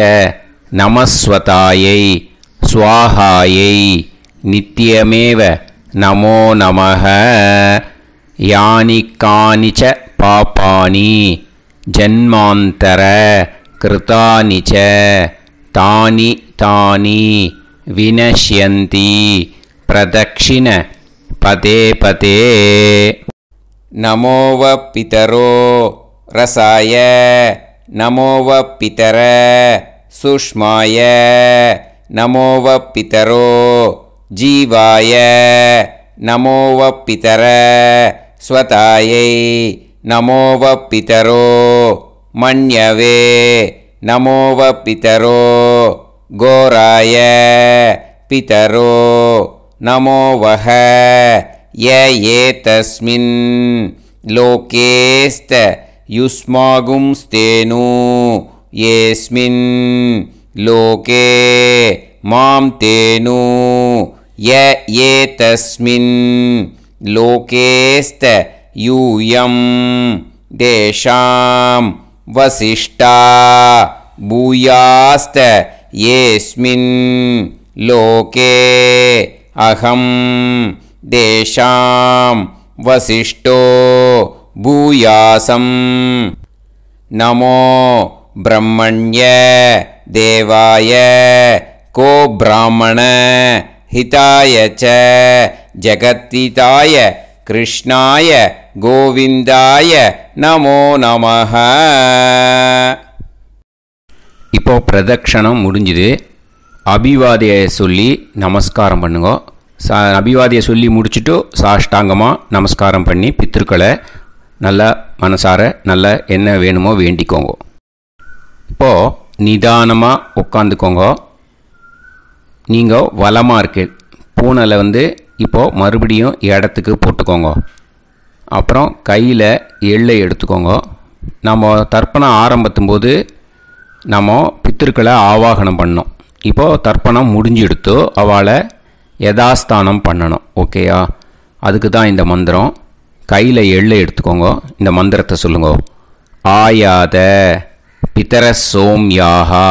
நமஸ்வதாயை ஸ்வாஹாயை நித்தியமேவ நமோ நமः யானி கானி ச பாபானி ஜன்மாந்தர கிருதானி ச தானி தானி வினஷ்யந்தி பிரதக்ஷிண பதே பதே. நமோவ பிதரோ ரசாய நமோவ பிதர சுஷ்மாய நமோவ பிதரோ ஜீவாய நமோவ பிதர ஸ்வதாயை நமோவ பிதரோ மன்யவே நமோவ பிதரோ கோராய பிதரோ நமோவஹ ய ஏதஸ்மின் லோகேஸ்த யுஸ்மாகும்ஸ்தேனு ஏஸ்மின் லோகே மாம் தேனு ய ஏதஸ்மின் லோகேஸ்த யூயம் தேஷாம் வசிஷ்டா பூயாஸ்த ஏஸ்மின் லோகே அகம் தேஷாம் வசிஷ்டோ பூயாசம். நமோ பிரம்மண்ய தேவாய கோ பிராமண ஹிதாய ச ஜகத்திதாய கிருஷ்ணாய கோவிந்தாய நமோ நமः. இப்போ பிரதக்ஷணம் முடிஞ்சுது. அபிவாதியை சொல்லி நமஸ்காரம் பண்ணுங்க. அபிவாதியை சொல்லி முடிச்சுட்டு சாஷ்டாங்கமாக நமஸ்காரம் பண்ணி பித்ருக்களை நல்லா மனசார நல்லா என்ன வேணுமோ வேண்டிக்கோங்க. இப்போது நிதானமாக உட்காந்துக்கோங்க. நீங்கள் வலமாக இருக்கு பூனலை இப்போது மறுபடியும் இடத்துக்கு போட்டுக்கோங்க. அப்புறம் கையில் எள்ளை எடுத்துக்கோங்க. நம்ம தர்ப்பணம் ஆரம்பித்தும் போது நம்ம பித்திருக்களை ஆவாகனம் பண்ணோம். இப்போது தர்ப்பணம் முடிஞ்செடுத்து அவளை யதாஸ்தானம் பண்ணணும். ஓகேயா? அதுக்கு தான் இந்த மந்திரம். கையில் எள்ளை எடுத்துக்கோங்க. இந்த மந்திரத்தை சொல்லுங்க. ஆயாத பிதர சோம்யாஹா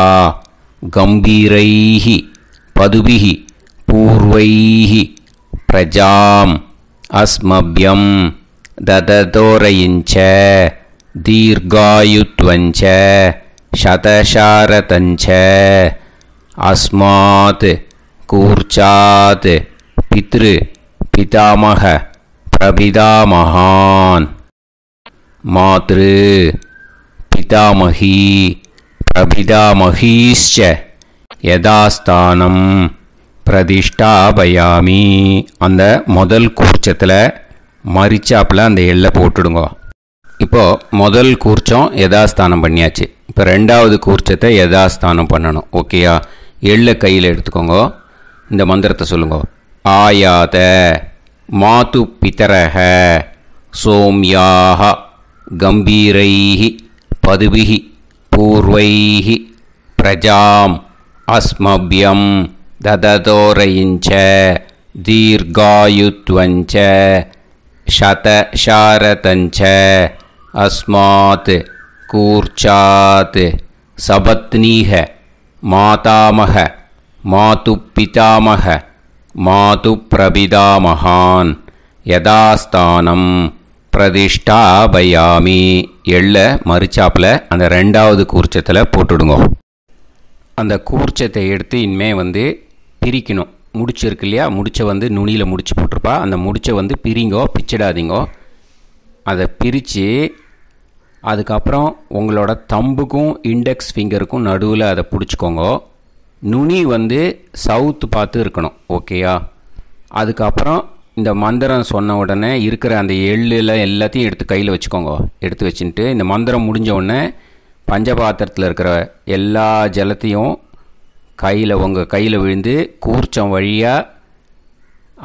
கம்பீரைஹி பதுபிஹி பூர்வைஹி பிரஜாம் அஸ்மப்யம் தததோரயிஞ்ச தீர்காயுத்வஞ்ச சதசாரதஞ்ச அஸ்மாத் கூர்ச்சாத் பித்ரு பிதாமக பிரபிதாமகான் மாத்ரு பிதாமகி பிரபிதாமகீஸ்ச யதாஸ்தானம் பிரதிஷ்டாபயாமி. அந்த முதல் கூர்ச்சத்தில் மரிச்சாப்பில் அந்த எள்ளை போட்டுடுங்க. இப்போது முதல் கூர்ச்சம் யதாஸ்தானம் பண்ணியாச்சு. இப்போ ரெண்டாவது கூர்ச்சத்தை யதாஸ்தானம் பண்ணணும். ஓகேயா? எள்ளை கையில் எடுத்துக்கோங்க. இந்த மந்திரத்தை சொல்லுங்க. ஆயாத மாது பிதரஹ சோம்யாக கம்பீரைஹி பதுபிஹி பூர்வைஹி பிரஜாம் அஸ்மப்யம் தததோரயிஞ்ச தீர்காயுத்வஞ்ச சதசாரதஞ்ச அஸ்மாத் கூர்ச்சாத் சபத்னீஹ மாதாமக மாது பிதாமக மாது பிரபிதாமகான் யதாஸ்தானம் பிரதிஷ்டாபயாமி. எள்ள மரிச்சாப்பில் அந்த ரெண்டாவது கூர்ச்சத்தில் போட்டுடுங்க. அந்த கூர்ச்சத்தை எடுத்து இனிமே பிரிக்கணும். முடிச்சு இருக்கு இல்லையா? முடிச்சை நுனியில் முடிச்சு போட்டிருப்பா. அந்த முடிச்சை பிரிங்கோ, பிச்சிடாதீங்கோ. அதை பிரித்து அதுக்கப்புறம் உங்களோட தம்புக்கும் இண்டெக்ஸ் ஃபிங்கருக்கும் நடுவில் அதை பிடிச்சிக்கோங்க. நுனி சவுத்து பார்த்து இருக்கணும். ஓகேயா? அதுக்கப்புறம் இந்த மந்திரம் சொன்ன உடனே இருக்கிற அந்த எள்ளில் எல்லாத்தையும் எடுத்து கையில் வச்சுக்கோங்க. எடுத்து வச்சுட்டு இந்த மந்திரம் முடிஞ்ச உடனே பஞ்சபாத்திரத்தில் இருக்கிற எல்லா ஜலத்தையும் உங்கள் கையில் விழுந்து கூர்ச்சம் வழியாக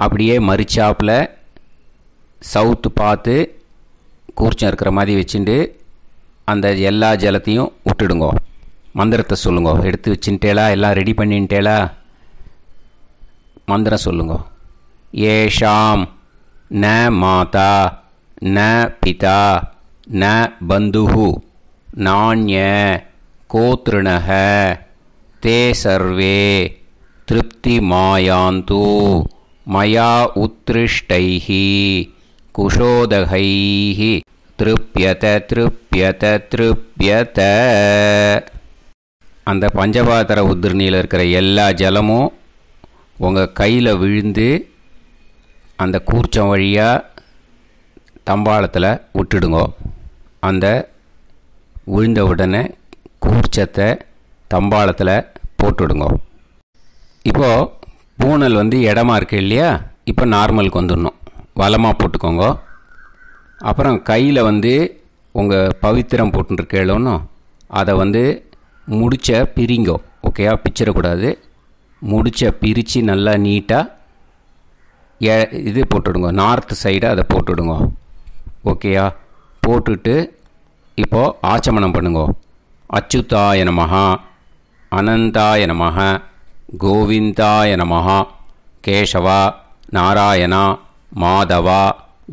அப்படியே மரிச்சாப்பில் சவுத்து பார்த்து கூர்ச்சம் இருக்கிற மாதிரி வச்சுட்டு அந்த எல்லா ஜலத்தையும் விட்டுடுங்க. மந்திரத்தை சொல்லுங்க. எடுத்து வச்சுட்டேலா? எல்லாம் ரெடி பண்ணிட்டேலா? மந்திரம் சொல்லுங்க. ஏஷாம் ந மாதா ந பிதா ந பந்துஹு நாண்ய கோத்ருணஹ தே சர்வே திருப்தி மாயாந்து மயா உத்ருஷ்டைஹ குஷோதகைஹ திருப்யத திருப்யத திருப்யத. அந்த பஞ்சபாத்திர உதிரணியில் இருக்கிற எல்லா ஜலமும் உங்கள் கையில் விழுந்து அந்த கூர்ச்சம் வழியாக தம்பாளத்தில் விட்டுடுங்கோ. அந்த விழுந்த உடனே கூர்ச்சத்தை தம்பாளத்தில் போட்டுடுங்கோ. இப்போது பூனல் இடமா இருக்கு இல்லையா, இப்போ நார்மலுக்கு வந்துடணும். வலமாக போட்டுக்கோங்க. அப்புறம் கையில் உங்கள் பவித்திரம் போட்டுருக்கேளோன்னு அதை முடிச்ச பிரிங்கோ. ஓகேயா, பிச்சிடக்கூடாது. முடிச்ச பிரித்து நல்லா நீட்டாக இது போட்டுடுங்க. நார்த் சைடு அதை போட்டுடுங்க. ஓகேயா, போட்டுட்டு இப்போது ஆச்சமனம் பண்ணுங்க. அச்சுதாய நமஹ, அனந்தாய நமஹ, கோவிந்தாய நமஹ, கேசவா, நாராயணா, மாதவா,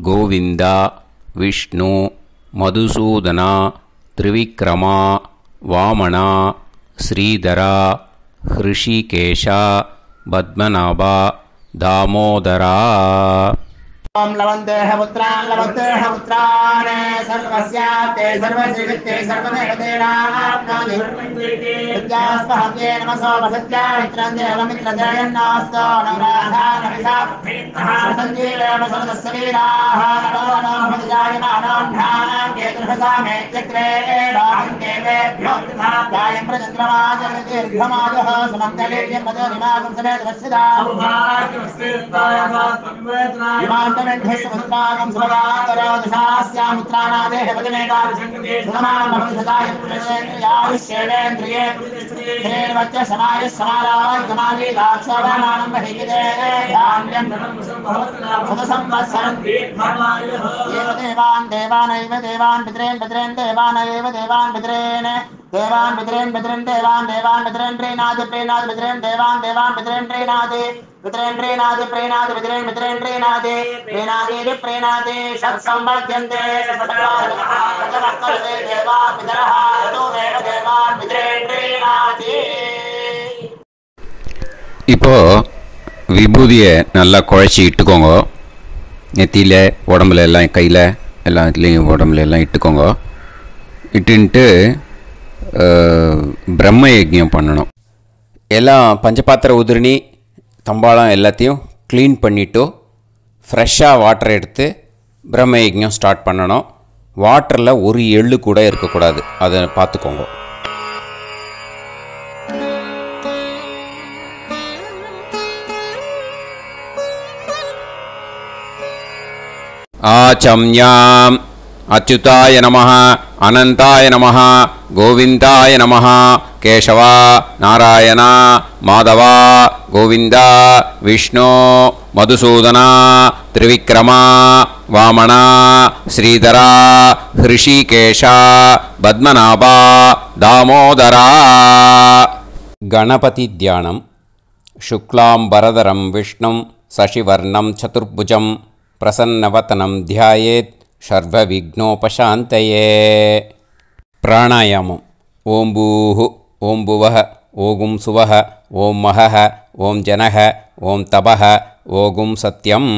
கோவிந்தா, விஷ்ணு, மதுசூதனா, திரிவிக்ரமா, வாமனா, ஸ்ரீதரா, ஹிருஷிகேஷா, பத்மநாபா, தாமோதரா. ओम लवन्तेह पुत्रान् लवन्तेह पुत्रान् सर्वस्याप्ते सर्वश्रीवित्ते सर्वदेवतेनाप्नादि विद्यास्पहव्ये नमसो वसत्या मित्रं देवमित्रजयन्नास्तो नवराधानविषाः सञ्जीवेम सर्वस्वीराः नमो नमोऽजायमानोऽन्धानां केतुर्हसामेत्यग्रे देवेभ्यो गायं प्रचन्द्रमाजर्दीर्घमाजः सुमङ्गलेर्यमदोनिमागं समेतवस्सिदाः इमान्तमेध्यस्वसुतागं सुभगान्तरोदशास्यामित्राणादेह वदनेकाभिषङ्कृते सुमानमभिषदाय पुरुषेन्द्रियायुष्येवेन्द्रिये हेर्वच्च समायः समारागमाली दाक्षोभामानं बहिगिदे धान्यं सदसंवत्सरं एव देवान् देवानैव देवान् पितॄन् पितॄन् देवानैव देवान् पितॄन् देवान् पितॄन् पितॄन् देवान् देवान् पितॄन् प्रीणाति प्रीणाति पितॄन् देवान् देवान् पितॄन् प्रीणाति पितॄन् प्रीणाति प्रीणाति पितॄन् पितॄन् प्रीणाति प्रीणाति प्रीणाति षट्संवर्ध्यन्ते षट्वर्तते देवा पितरः ततोदेव देवान् पितॄन् प्रीणाति. இப்போ விபூதியை நல்லா குழச்சி இட்டுக்கோங்க. நெத்தியில், உடம்புல எல்லாம், கையில் எல்லாத்துலேயும் உடம்புல எல்லாம் இட்டுக்கோங்க. இட்டுன்ட்டு பிரம்ம யஜ்ஞம் பண்ணணும். எல்லாம் பஞ்சபாத்திர உதிரணி தம்பாளம் எல்லாத்தையும் க்ளீன் பண்ணிவிட்டு ஃப்ரெஷ்ஷாக வாட்டர் எடுத்து பிரம்ம யஜ்ஞம் ஸ்டார்ட் பண்ணணும். வாட்டரில் ஒரு எள்ளு கூட இருக்கக்கூடாது, அதை பார்த்துக்கோங்க. ஆச்சம்யாம் அச்சுதாய நமஹ, அனந்தாய நமஹ, கோவிந்தாய நமஹ, கேசவா, நாராயணா, மாதவா, கோவிந்தா, விஷ்ணு, மதுசூதனா, திரிவிக்ரமா, வாமனா, ஸ்ரீதரா, ஹிருஷிகேஷா, பத்மநாபா, தாமோதரா. கணபதி தியானம். சுக்லாம்பரதரம் விஷ்ணும் சசிவர்ணம் சதுர்புஜம் பிரசன்னவதனம் தியாயேத் சர்வவிக்னோபசாந்தயே. பிராணாயாமம். ஓம் பூஹு, ஓம் புவஹ, ஓகும் சுவஹ, ஓம் மஹஹ, ஓம் ஜனஹ, ஓம் தபஹ, ஓகும் சத்யம்.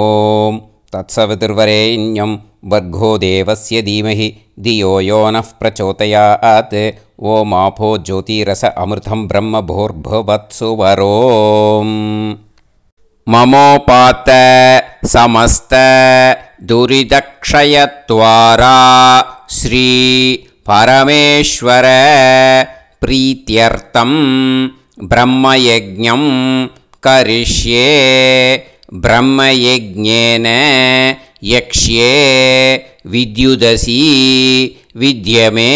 ஓம் தத்சவிதுர்வரேண்யம் வர்கோ தேவஸ்ய தீமஹி தியோ யோ நः பிரச்சோதயாத். ஓம் ஆபோ ஜோதிரஸ அமிர்தம் பிரம்ம பூர்புவத்சு வரோம். மமோபாத்த சமஸ்த துரிதக்ஷயத்வாரா ஸ்ரீ பரமேஸ்வர பிரீத்யர்த்தம் பிரம்மயஜ்ஞம் கரிஷ்யே. பிரம்மயஜ்ஞேன யக்ஷ்யே வித்யுதசி வித்யமே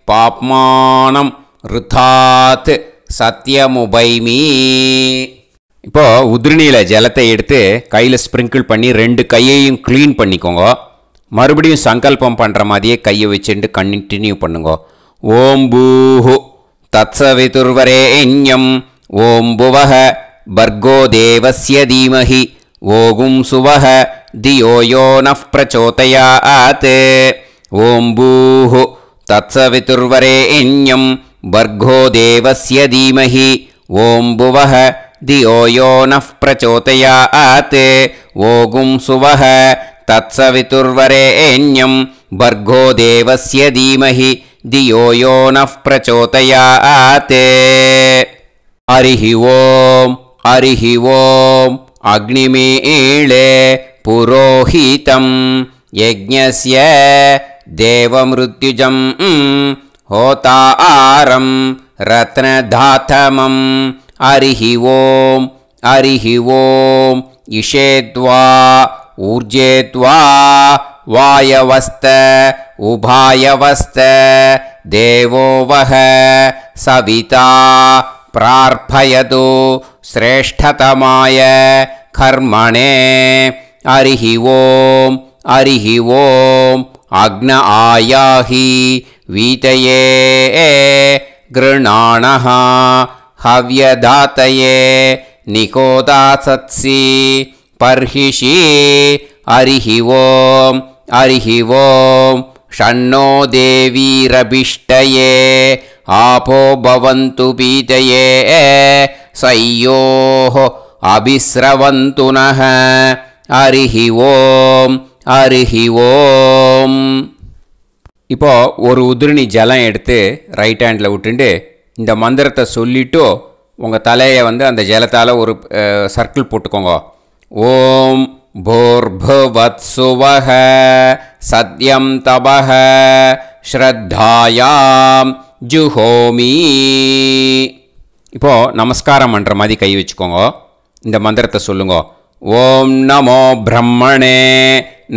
பாப்மானம் ருதாத் சத்யமுபைமி. இப்போது உதிரணியில் ஜலத்தை எடுத்து கையில் ஸ்ப்ரிங்கிள் பண்ணி 2 கையையும் க்ளீன் பண்ணிக்கோங்க. மறுபடியும் சங்கல்பம் பண்ணுற மாதிரியே கையை வச்சுட்டு கண்டினியூ பண்ணுங்க. ஓம் பூஹு தத்சவிதுர்வரேண்யம் ஓம் புவஹ பர்கோ தேவஸ்ய தீமஹி ஓகும் சுவஹ தியோ யோ நः பிரச்சோதயாத். ஓம் பூஹு தத்சவிதுர்வரேண்யம் பர்கோ தேவஸ்ய தீமஹி ஓம் புவஹ धियो यो नः प्रचोदयात् ओगुं सुवः तत्सवितुर्वरेण्यं भर्गो देवस्य धीमहि धियो यो नः प्रचोदयात् हरिः ओम् अग्निमीळे पुरोहितं यज्ञस्य देवमृत्युजं होतारं रत्नधातमं हरिः ओम् इषेद्वा ऊर्जेद्वा वायवस्त उभायवस्त देवो वः सविता प्रार्थयतु श्रेष्ठतमाय कर्मणे हरिः ओम् अग्न आयाहि वीतये गृणाणः हव्यदातये निकोदासत्सि पर्हिषि हरिः ओम् षण्णो देवीरभिष्टये आपो भवन्तु पीतये सयोः अभिस्रवन्तु नः हरिः ओम् இப்போ ஒரு உதிரணி ஜலம் எடுத்து ரைட் ஹேண்டில் விட்டுண்டு இந்த மந்திரத்தை சொல்லிட்டு உங்கள் தலையை வந்து அந்த ஜலத்தால் ஒரு சர்க்கிள் போட்டுக்கோங்க. ஓம் भूर्भुवत्सुवः सत्यं तपः ஸ்ரத்தாயாம் ஜுஹோமி. இப்போது நமஸ்காரம் பண்ணுற மாதிரி கை வச்சுக்கோங்க. இந்த மந்திரத்தை சொல்லுங்க. ஓம் நமோ பிரம்மணே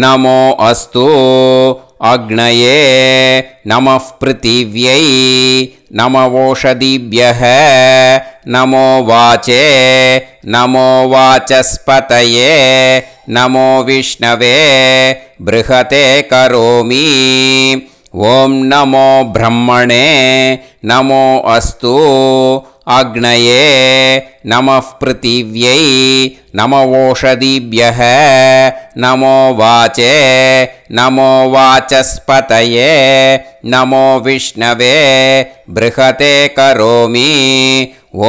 நமோ அஸ்து அக்னயே நமः பிருத்திவ்யை நமவோஷதிभ्यः நமோ வாச்சே நமோ வாசஸ்பதயே நமோ விஷ்ணவே ப்ருஹதே கரோமி. ஓம் நமோ பிரம்மணே நமோ அஸ்து அக்னயே நமः பிருத்திவ்யை நமவோஷதிभ्यः நமோ வாச்சே நமோ வாசஸ்பதயே நமோ விஷ்ணவே ப்ருஹதே கரோமி.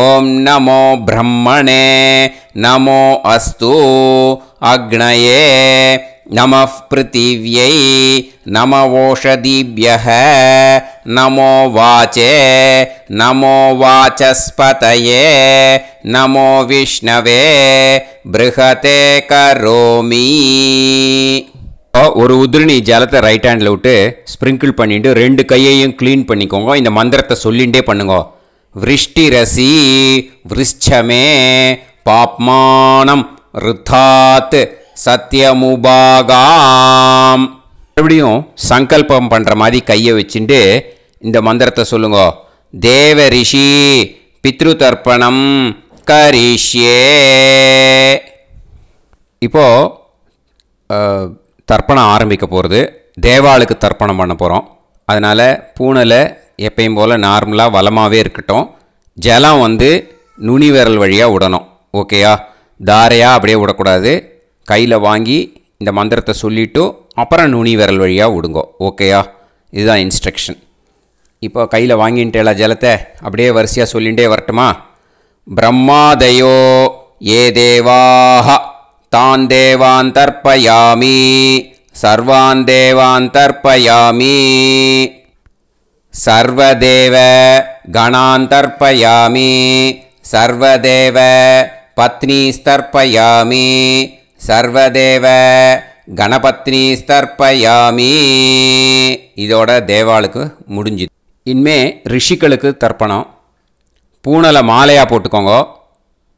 ஓம் நமோ பிரம்மணே நமோ அஸ்து அக்னயே நமः பிருத்திவ்யை நமவோஷதிभ्यः நமோ வாச்சே நமோ வாசஸ்பதயே நமோ விஷ்ணவே ப்ருஹதே கரோமி. ஒரு உதிரணி ஜலத்தை ரைட் ஹேண்டில் விட்டு ஸ்ப்ரிங்கிள் பண்ணிட்டு ரெண்டு கையையும் க்ளீன் பண்ணிக்கோங்க. இந்த மந்திரத்தை சொல்லிகிட்டே பண்ணுங்க. விருஷ்டிரசி விருஷ்சமே பாப்மானம் ருத்தாத் சத்யமுபாகாம். மறுபடியும் சங்கல்பம் பண்ணுற மாதிரி கையை வச்சுட்டு இந்த மந்திரத்தை சொல்லுங்க. தேவ ரிஷி பித்ரு தர்ப்பணம் கரிஷ்யே. இப்போது தர்ப்பணம் ஆரம்பிக்க போகிறது. தேவாளுக்கு தர்ப்பணம் பண்ண போகிறோம். அதனால் பூனலை எப்பயும் போல் நார்மலாக வளமாகவே இருக்கட்டும். ஜலம் வந்து நுனி விரல் வழியாக விடணும். ஓகேயா? தாரையாக அப்படியே விடக்கூடாது. கையில் வாங்கி இந்த மந்திரத்தை சொல்லிவிட்டு அப்புறம் நுனி விரல் வழியாக விடுங்கோ. ஓகேயா? இதுதான் இன்ஸ்ட்ரக்ஷன். இப்போ கையில் வாங்கின்ட்டு எல்லா ஜலத்தை அப்படியே வரிசையாக சொல்லிகிட்டே வரட்டுமா? பிரம்மாதயோ ஏ தேவாஹ தான் தேவான் தர்ப்பயாமி சர்வான் தேவான் தர்ப்பயாமி சர்வதேவ கணான் தர்ப்பயாமி சர்வதேவ பத்னீஸ்தர்ப்பயாமி சர்வதேவ கணபத்னி ஸ்தர்ப்பயாமி. இதோட தேவாளுக்கு முடிஞ்சுது. இனிமே ரிஷிகளுக்கு தர்ப்பணம். பூனலை மாலையாக போட்டுக்கோங்க.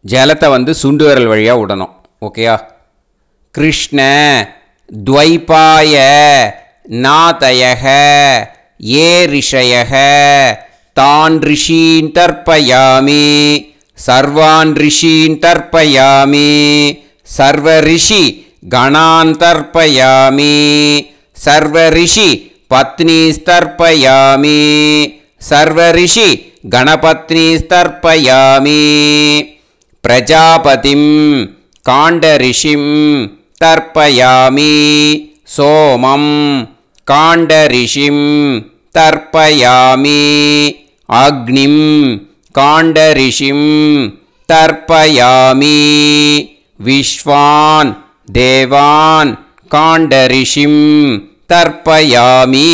ஜலத்தை வந்து சுண்டு விரல் வழியாக விடணும். ஓகேயா? கிருஷ்ண துவைபாய நாதயக ஏ ரிஷயக தான் ரிஷீன் தர்ப்பயாமி சர்வான் ரிஷீன் தர்ப்பயாமி சர்வ ரிஷி கணான் தர்ப்பயாமி சர்வ ரிஷி பத்னீஸ்தர்ப்பயாமி சர்வ ரிஷி கணபத்னீஸ்தர்ப்பயாமி பிரஜாபதிம் காண்டரிஷிம் தர்ப்பயாமி சோமம் காண்டரிஷிம் தர்ப்பயாமி அக்னிம் காண்டரிஷிம் தர்ப்பயாமி விஸ்வான் தேவான் காண்டரிஷிம் தர்ப்பயாமி.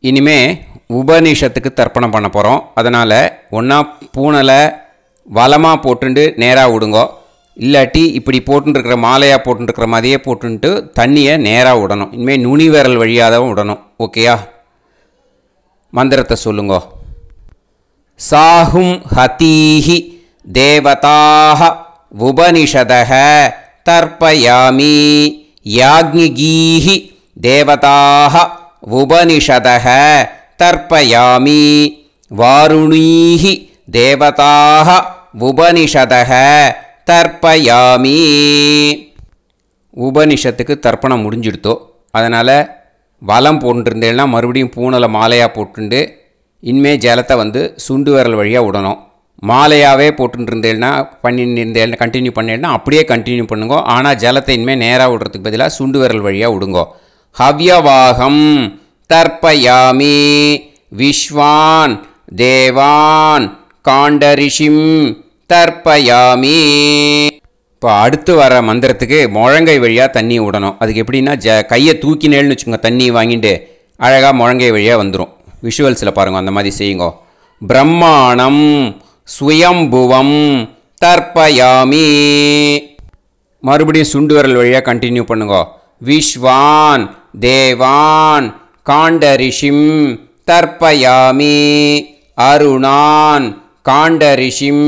இனிமே உபனிஷத்துக்கு தர்ப்பணம் பண்ண போகிறோம். அதனால் ஒன்றா பூனலை வலமாக போட்டுண்டு நேராக விடுங்கோ, இல்லாட்டி இப்படி போட்டுருக்கிற மாலையாக போட்டுருக்கிற மாதிரியே போட்டுன்ட்டு தண்ணியை நேராக விடணும். இனிமேல் நுனி விரல் வழியாக தான் விடணும். ஓகேயா? மந்திரத்தை சொல்லுங்கோ. சாஹும் ஹதீஹி தேவதாக உபனிஷதக தர்ப்பயாமி யாக்ஞிகீஹி தேவதாக உபனிஷதக தர்ப்பயாமி வாருணீஹி தேவதாக உபனிஷதக தர்ப்பயாமி. உபனிஷத்துக்கு தர்ப்பணம் முடிஞ்சிடுத்தோ, அதனால் வலம் போட்டுருந்தேன்னா மறுபடியும் பூனலை மாலையாக போட்டுண்டு இனிமே ஜலத்தை சுண்டு விரல் வழியாக விடணும். மாலையாகவே போட்டுருந்தேன்னா பண்ணிருந்தேன்னா கண்டினியூ பண்ணேன்னா அப்படியே கண்டினியூ பண்ணுங்கோ. ஆனால் ஜலத்தை இனிமேல் நேராக விடுறதுக்கு பதிலாக சுண்டு விரல் வழியாக விடுங்கோ. ஹவ்யவாகம் தர்ப்பயாமி விஸ்வான் தேவான் காண்டரிஷிம் தர்ப்பயாமி. இப்போ அடுத்து வர மந்திரத்துக்கு முழங்கை வழியாக தண்ணி விடணும். அதுக்கு எப்படின்னா கையை தூக்கினேன்னு வச்சுக்கோங்க, தண்ணி வாங்கிட்டு அழகாக முழங்கை வழியாக வந்துடும். விஷுவல்ஸில் பாருங்கள், அந்த மாதிரி செய்யுங்கோ. பிரம்மாணம் சுயம்புவம் தர்ப்பயாமி. மறுபடியும் சுண்டு விரல் வழியாக கண்டினியூ பண்ணுங்கோ. விஸ்வான் தேவான் காண்டரிஷிம் தர்ப்பயாமி அருணான் காண்டரிஷிம்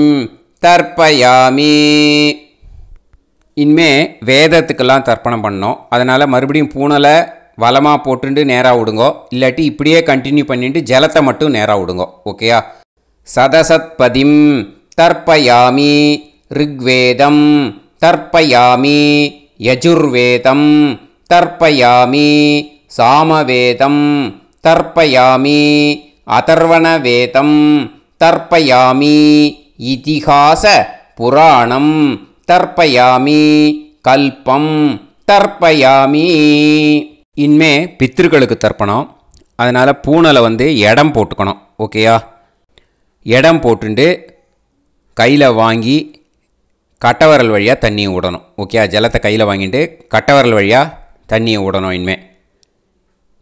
தர்ப்பயாமி. இனிமே வேதத்துக்கெல்லாம் தர்ப்பணம் பண்ணோம். அதனால் மறுபடியும் பூனலை வலமாக போட்டுட்டு நேராக விடுங்கோ, இல்லாட்டி இப்படியே கண்டினியூ பண்ணிட்டு ஜலத்தை மட்டும் நேராக விடுங்கோ. ஓகேயா? சதசத்பதிம் தர்ப்பயாமி ரிக்வேதம் தர்ப்பயாமி யஜுர்வேதம் தர்ப்பயாமி சாமவேதம் தர்ப்பயாமி அதர்வணவேதம் தர்ப்பயாமி இதிஹாச புராணம் தர்ப்பயாமி கல்பம் தர்ப்பயாமி. இனிமே பித்ருக்களுக்கு தர்ப்பணம். அதனால் பூனலை இடம் போட்டுக்கணும். ஓகேயா? இடம் போட்டுண்டு கையில் வாங்கி கட்டவரல் வழியாக தண்ணியை விடணும். ஓகே? ஜலத்தை கையில் வாங்கிட்டு கட்டவரல் வழியாக தண்ணியை விடணும். இனிமே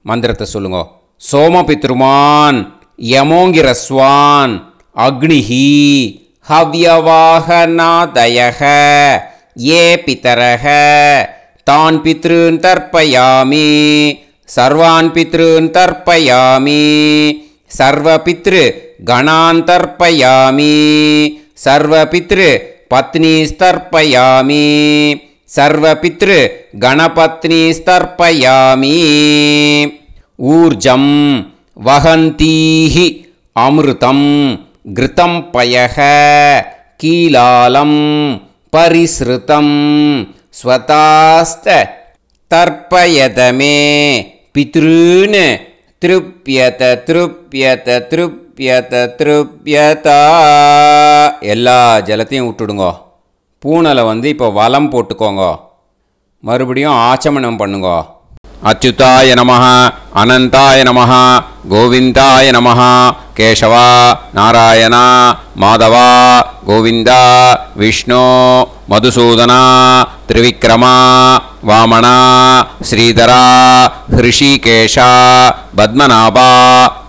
மந்திரத்தை சொல்லுங்க. சோமபித்ருமான் யமோங்கிரஸ்வான் அக்னிஹி ஹவ்யவாகநாதயக ஏ பிதரக தான் பித்ருன் தர்ப்பயாமி சர்வான் பித்ருன் தர்ப்பயாமி சர்வபித்ரு கணான் தர்ப்பயாமி சர்வபித்ரு பத்னிஸ்தர்ப்பயாமி சர்வபித்ரு கணபத்னிஸ்தர்ப்பயாமி. ஊர்ஜம் வஹந்தீஹி அமிர்தம் கிருதம் பயக கீலாலம் பரிஸ்ருதம் ஸ்வதாஸ்த தர்ப்பயதமே பித்ருன் திருப்யத திருப்யத திருப்யத திருப்யதா. எல்லா ஜலத்தையும் விட்டுடுங்கோ. பூனலை இப்போ வலம் போட்டுக்கோங்க. மறுபடியும் ஆச்சமனம் பண்ணுங்கோ. அச்சுதாய நமஹ அனந்தாய நமஹ கோவிந்தாய நமஹ கேசவா நாராயணா மாதவா கோவிந்தா விஷ்ணு மதுசூதனா திரிவிக்ரமா வாமனா ஸ்ரீதரா ஹிருஷிகேஷா பத்மநாபா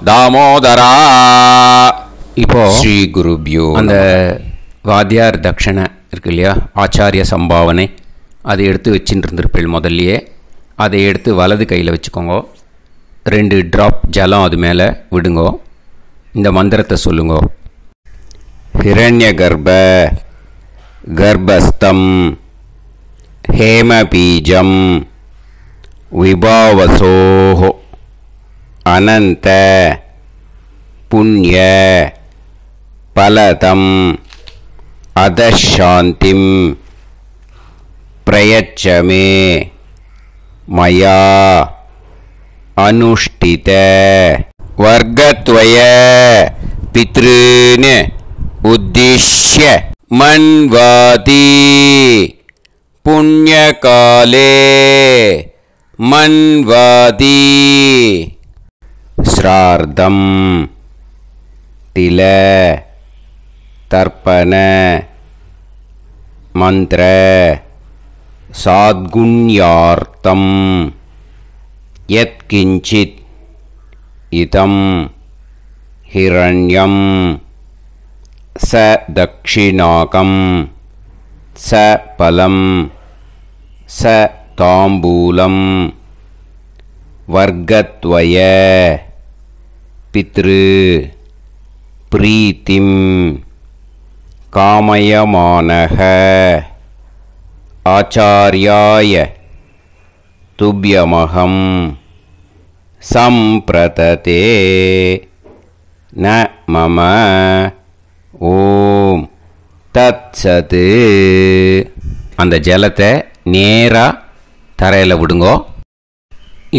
தாமோதரா. இப்போ ஸ்ரீ குருப்யோ அந்த வாத்தியார் தட்சணை இருக்கு இல்லையா, ஆச்சாரிய சம்பாவனை, அதை எடுத்து வச்சுட்டு இருந்திருப்பேள். முதல்லையே அதை எடுத்து வலது கையில் வச்சுக்கோங்க. 2 ட்ராப் ஜலம் அது மேலே விடுங்கோ. இந்த மந்திரத்தை சொல்லுங்கோ. ஹிரண்ய கர்ப்ப கர்ப்பஸ்தம் ஹேமபீஜம் விபாவசோஹோ அனந்த புண்ணிய பலதம் அதசாந்திம் பிரயச்சமே மயா அனுஷ்டித வர்க்கத்வய பித்ருன் உத்திஷ்ய மன்வாதி புண்ணியகாலே மன்வாதி ஸ்ரார்த்தம் தில தர்ப்பண மந்திர சாத்குண்யார்த்தம் யத்கிஞ்சித் இதம் ஹிரண்யம் ச தக்ஷிணாகம் ச பலம் ச தாம்பூலம் வர்க்கத்வய பித்ரு பிரீத்திம் காமயமானஹ ஆச்சார்யாய துப்யமஹம் சம்பிரததே ந மம ஓம் தத்சத். அந்த ஜலத்தை நேராக தரையில் விடுங்கோ.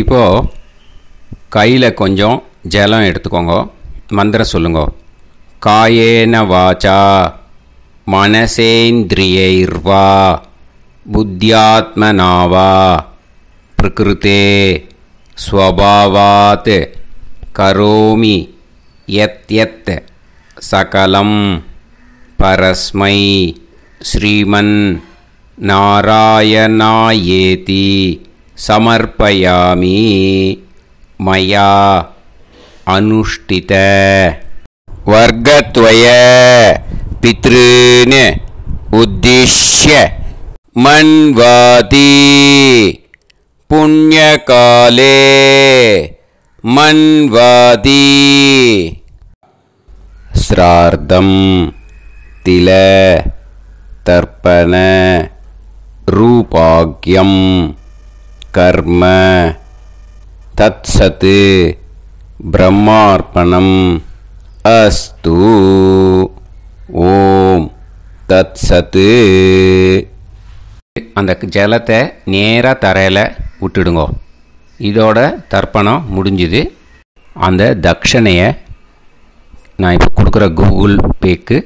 இப்போது கையில் கொஞ்சம் ஜலம் எடுத்துக்கோங்க. மந்திரம் சொல்லுங்க. காயேன வாச்சா மனசேந்திரியைர்வா புத்தியாத்மனாவா பிரகிருதே ஸ்வபாவாத் கரோமி யத் யத் சகலம் பரஸ்மை ஸ்ரீமன் நாராயணாயேதி சமர்ப்பயாமி மயா அனுஷ்டித வர்க்கத்வய பித்ருன் உத்திஷ்ய மன்வாதி புண்ணியகாலே மன்வாதி ஸ்ரார்த்தம் தில தர்ப்பண ரூபாக்யம் கர்ம தத்சத் பிரம்மார்ப்பணம் அஸ்து. ஓம் தத்சத். அந்த ஜலத்தை நேராக தரையில் விட்டுடுங்கோ. இதோட தர்ப்பணம் முடிஞ்சுது. அந்த தட்சணையை நான் இப்போ கொடுக்குற கூகுள் பேக்கு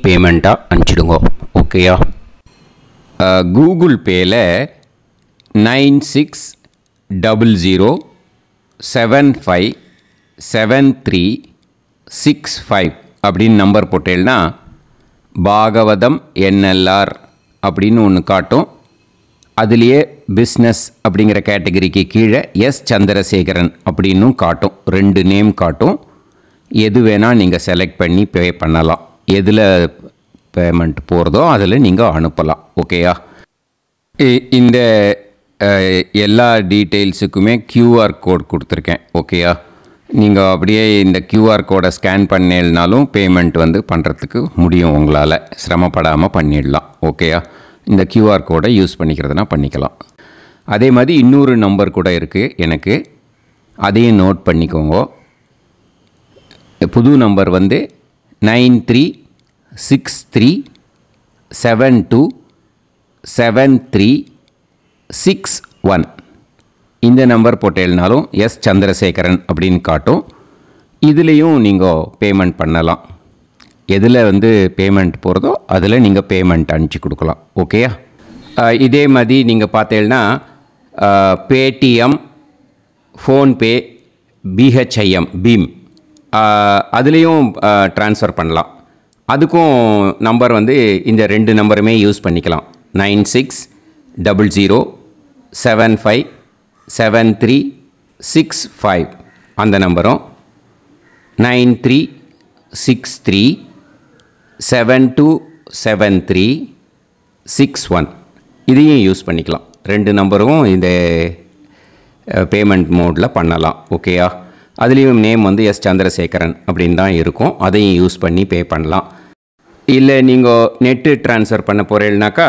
பேமெண்ட்டாக அனுப்பிச்சிடுங்கோ. ஓகேயா? கூகுள் பேயில் 9600757365 அப்படின்னு நம்பர் போட்டேன்னா பாகவதம் NLR அப்படின்னு ஒன்று காட்டும். அதுலேயே பிஸ்னஸ் அப்படிங்கிற கேட்டகரிக்கு கீழே சந்திரசேகரன் அப்படின்னும் காட்டும். 2 நேம் காட்டும். எது வேணால் நீங்கள் செலக்ட் பண்ணி பே பண்ணலாம். எதில் பேமெண்ட் போகிறதோ அதில் நீங்கள் அனுப்பலாம். ஓகேயா? இந்த எல்லா டீட்டெயில்ஸுக்குமே QR கோட் கொடுத்துருக்கேன். ஓகேயா? நீங்கள் அப்படியே இந்த QR கோடை ஸ்கேன் பண்ணினாலும் பேமெண்ட் பண்ணுறதுக்கு முடியும். உங்களால் சிரமப்படாமல் பண்ணிடலாம். ஓகேயா? இந்த QR கோடை யூஸ் பண்ணிக்கிறதுனா பண்ணிக்கலாம். அதே மாதிரி இன்னொரு நம்பர் கூட இருக்குது எனக்கு. அதையும் நோட் பண்ணிக்கோங்க. புது நம்பர் 9363727361. இந்த நம்பர் போட்டேல்னாலும் சந்திரசேகரன் அப்படின்னு காட்டும். இதுலேயும் நீங்கள் பேமெண்ட் பண்ணலாம். எதில் பேமெண்ட் போகிறதோ அதில் நீங்கள் பேமெண்ட் அனுப்பிச்சி கொடுக்கலாம். ஓகேயா? இதே மாதிரி நீங்கள் பார்த்தேன்னா பேடிஎம், ஃபோன்பே, BHIM பீம் அதுலேயும் ட்ரான்ஸ்ஃபர் பண்ணலாம். அதுக்கும் நம்பர் இந்த 2 நம்பருமே யூஸ் பண்ணிக்கலாம். 9600757365 அந்த நம்பரும் 9363727361 இதையும் யூஸ் பண்ணிக்கலாம். 2 நம்பரும் இந்த பேமெண்ட் மோடில் பண்ணலாம். ஓகேயா? அதுலேயும் நேம் சந்திரசேகரன் அப்படின்னு தான் இருக்கும். அதையும் யூஸ் பண்ணி பே பண்ணலாம். இல்லை நீங்கள் நெட்டு ட்ரான்ஸ்ஃபர் பண்ண போகிறீங்கனாக்கா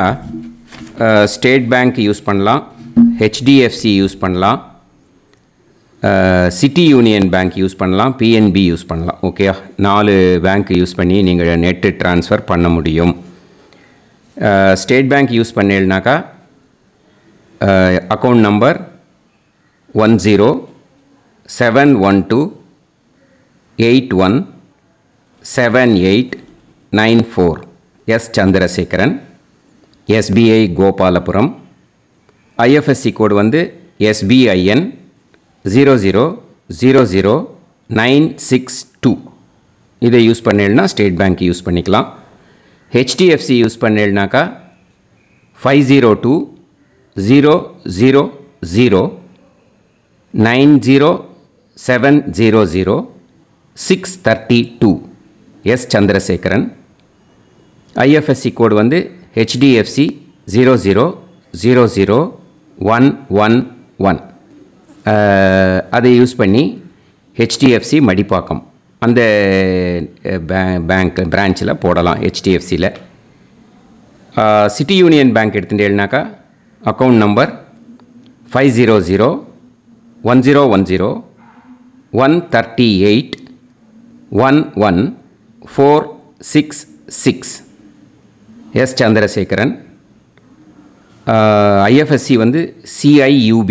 ஸ்டேட் பேங்க் யூஸ் பண்ணலாம், HDFC யூஸ் பண்ணலாம், சிட்டி யூனியன் பேங்க் யூஸ் பண்ணலாம், PNB யூஸ் பண்ணலாம். ஓகேயா? 4 பேங்க் யூஸ் பண்ணி நீங்கள் நெட்டு ட்ரான்ஸ்ஃபர் பண்ண முடியும். ஸ்டேட் பேங்க் யூஸ் பண்ணீங்கனாக்கா account number 1071281789 Chandrasekaran, SBI Gopalapuram. IFSC code SBIN 0000962. இதை யூஸ் பண்ணேன்னா ஸ்டேட் பேங்க் யூஸ் பண்ணிக்கலாம். ஹெச்டிஎஃப்சி யூஸ் பண்ணேன்னாக்கா 502-000-90700-632 எஸ் சந்திரசேகரன். ஐஎஃப்எஸ்சி கோடு வந்து ஹெச்டிஎஃப்சி 0000111. அதை யூஸ் பண்ணி ஹெச்டிஎஃப்சி மடிப்பாக்கம் அந்த பேங்க் பிரான்ச்சில் போடலாம். ஹெச்டிஎஃப்சியில் சிட்டி யூனியன் பேங்க் எடுத்துட்டேன்னாக்கா account number 500-1011-138-11466 S Chandrasekaran. IFSC வந்து CIUB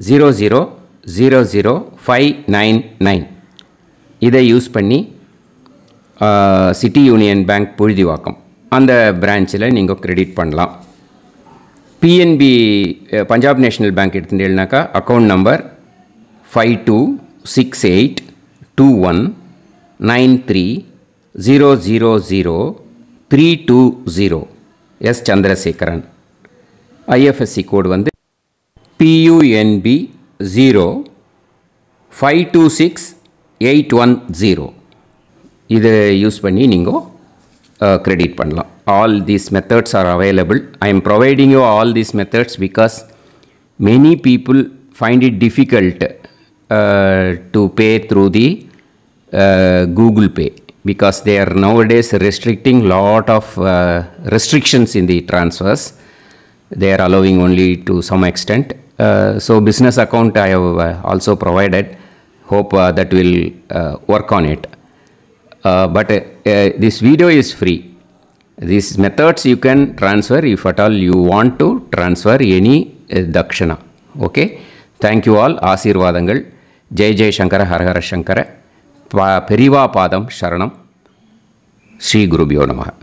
0000599. இதை யூஸ் பண்ணி சிட்டி யூனியன் பேங்க் புழுதிவாக்கம் அந்த பிரான்ச்சில் நீங்கள் கிரெடிட் பண்ணலாம். பிஎன்பி பஞ்சாப் நேஷ்னல் பேங்க் எடுத்துட்டேன்னாக்கா account number 52682193000320 S Chandrasekaran. IFSC code வந்து PUNB 0526810. இதை யூஸ் பண்ணி நீங்கள் credit பண்ணலாம். All these methods are available. I am providing you all these methods because many people find it difficult to pay through the Google Pay because they are nowadays restricting lot of restrictions in the transfers. They are allowing only to some extent. So business account I have also provided. Hope that will work on it. But this video is free. These methods you can transfer if at all you want to transfer any dakshana. Okay. Thank you all. Aasirvadangal. Jai Jai Shankara Har Har Shankara. Periva Padam Sharanam. Shri Gurubhyo Namaha.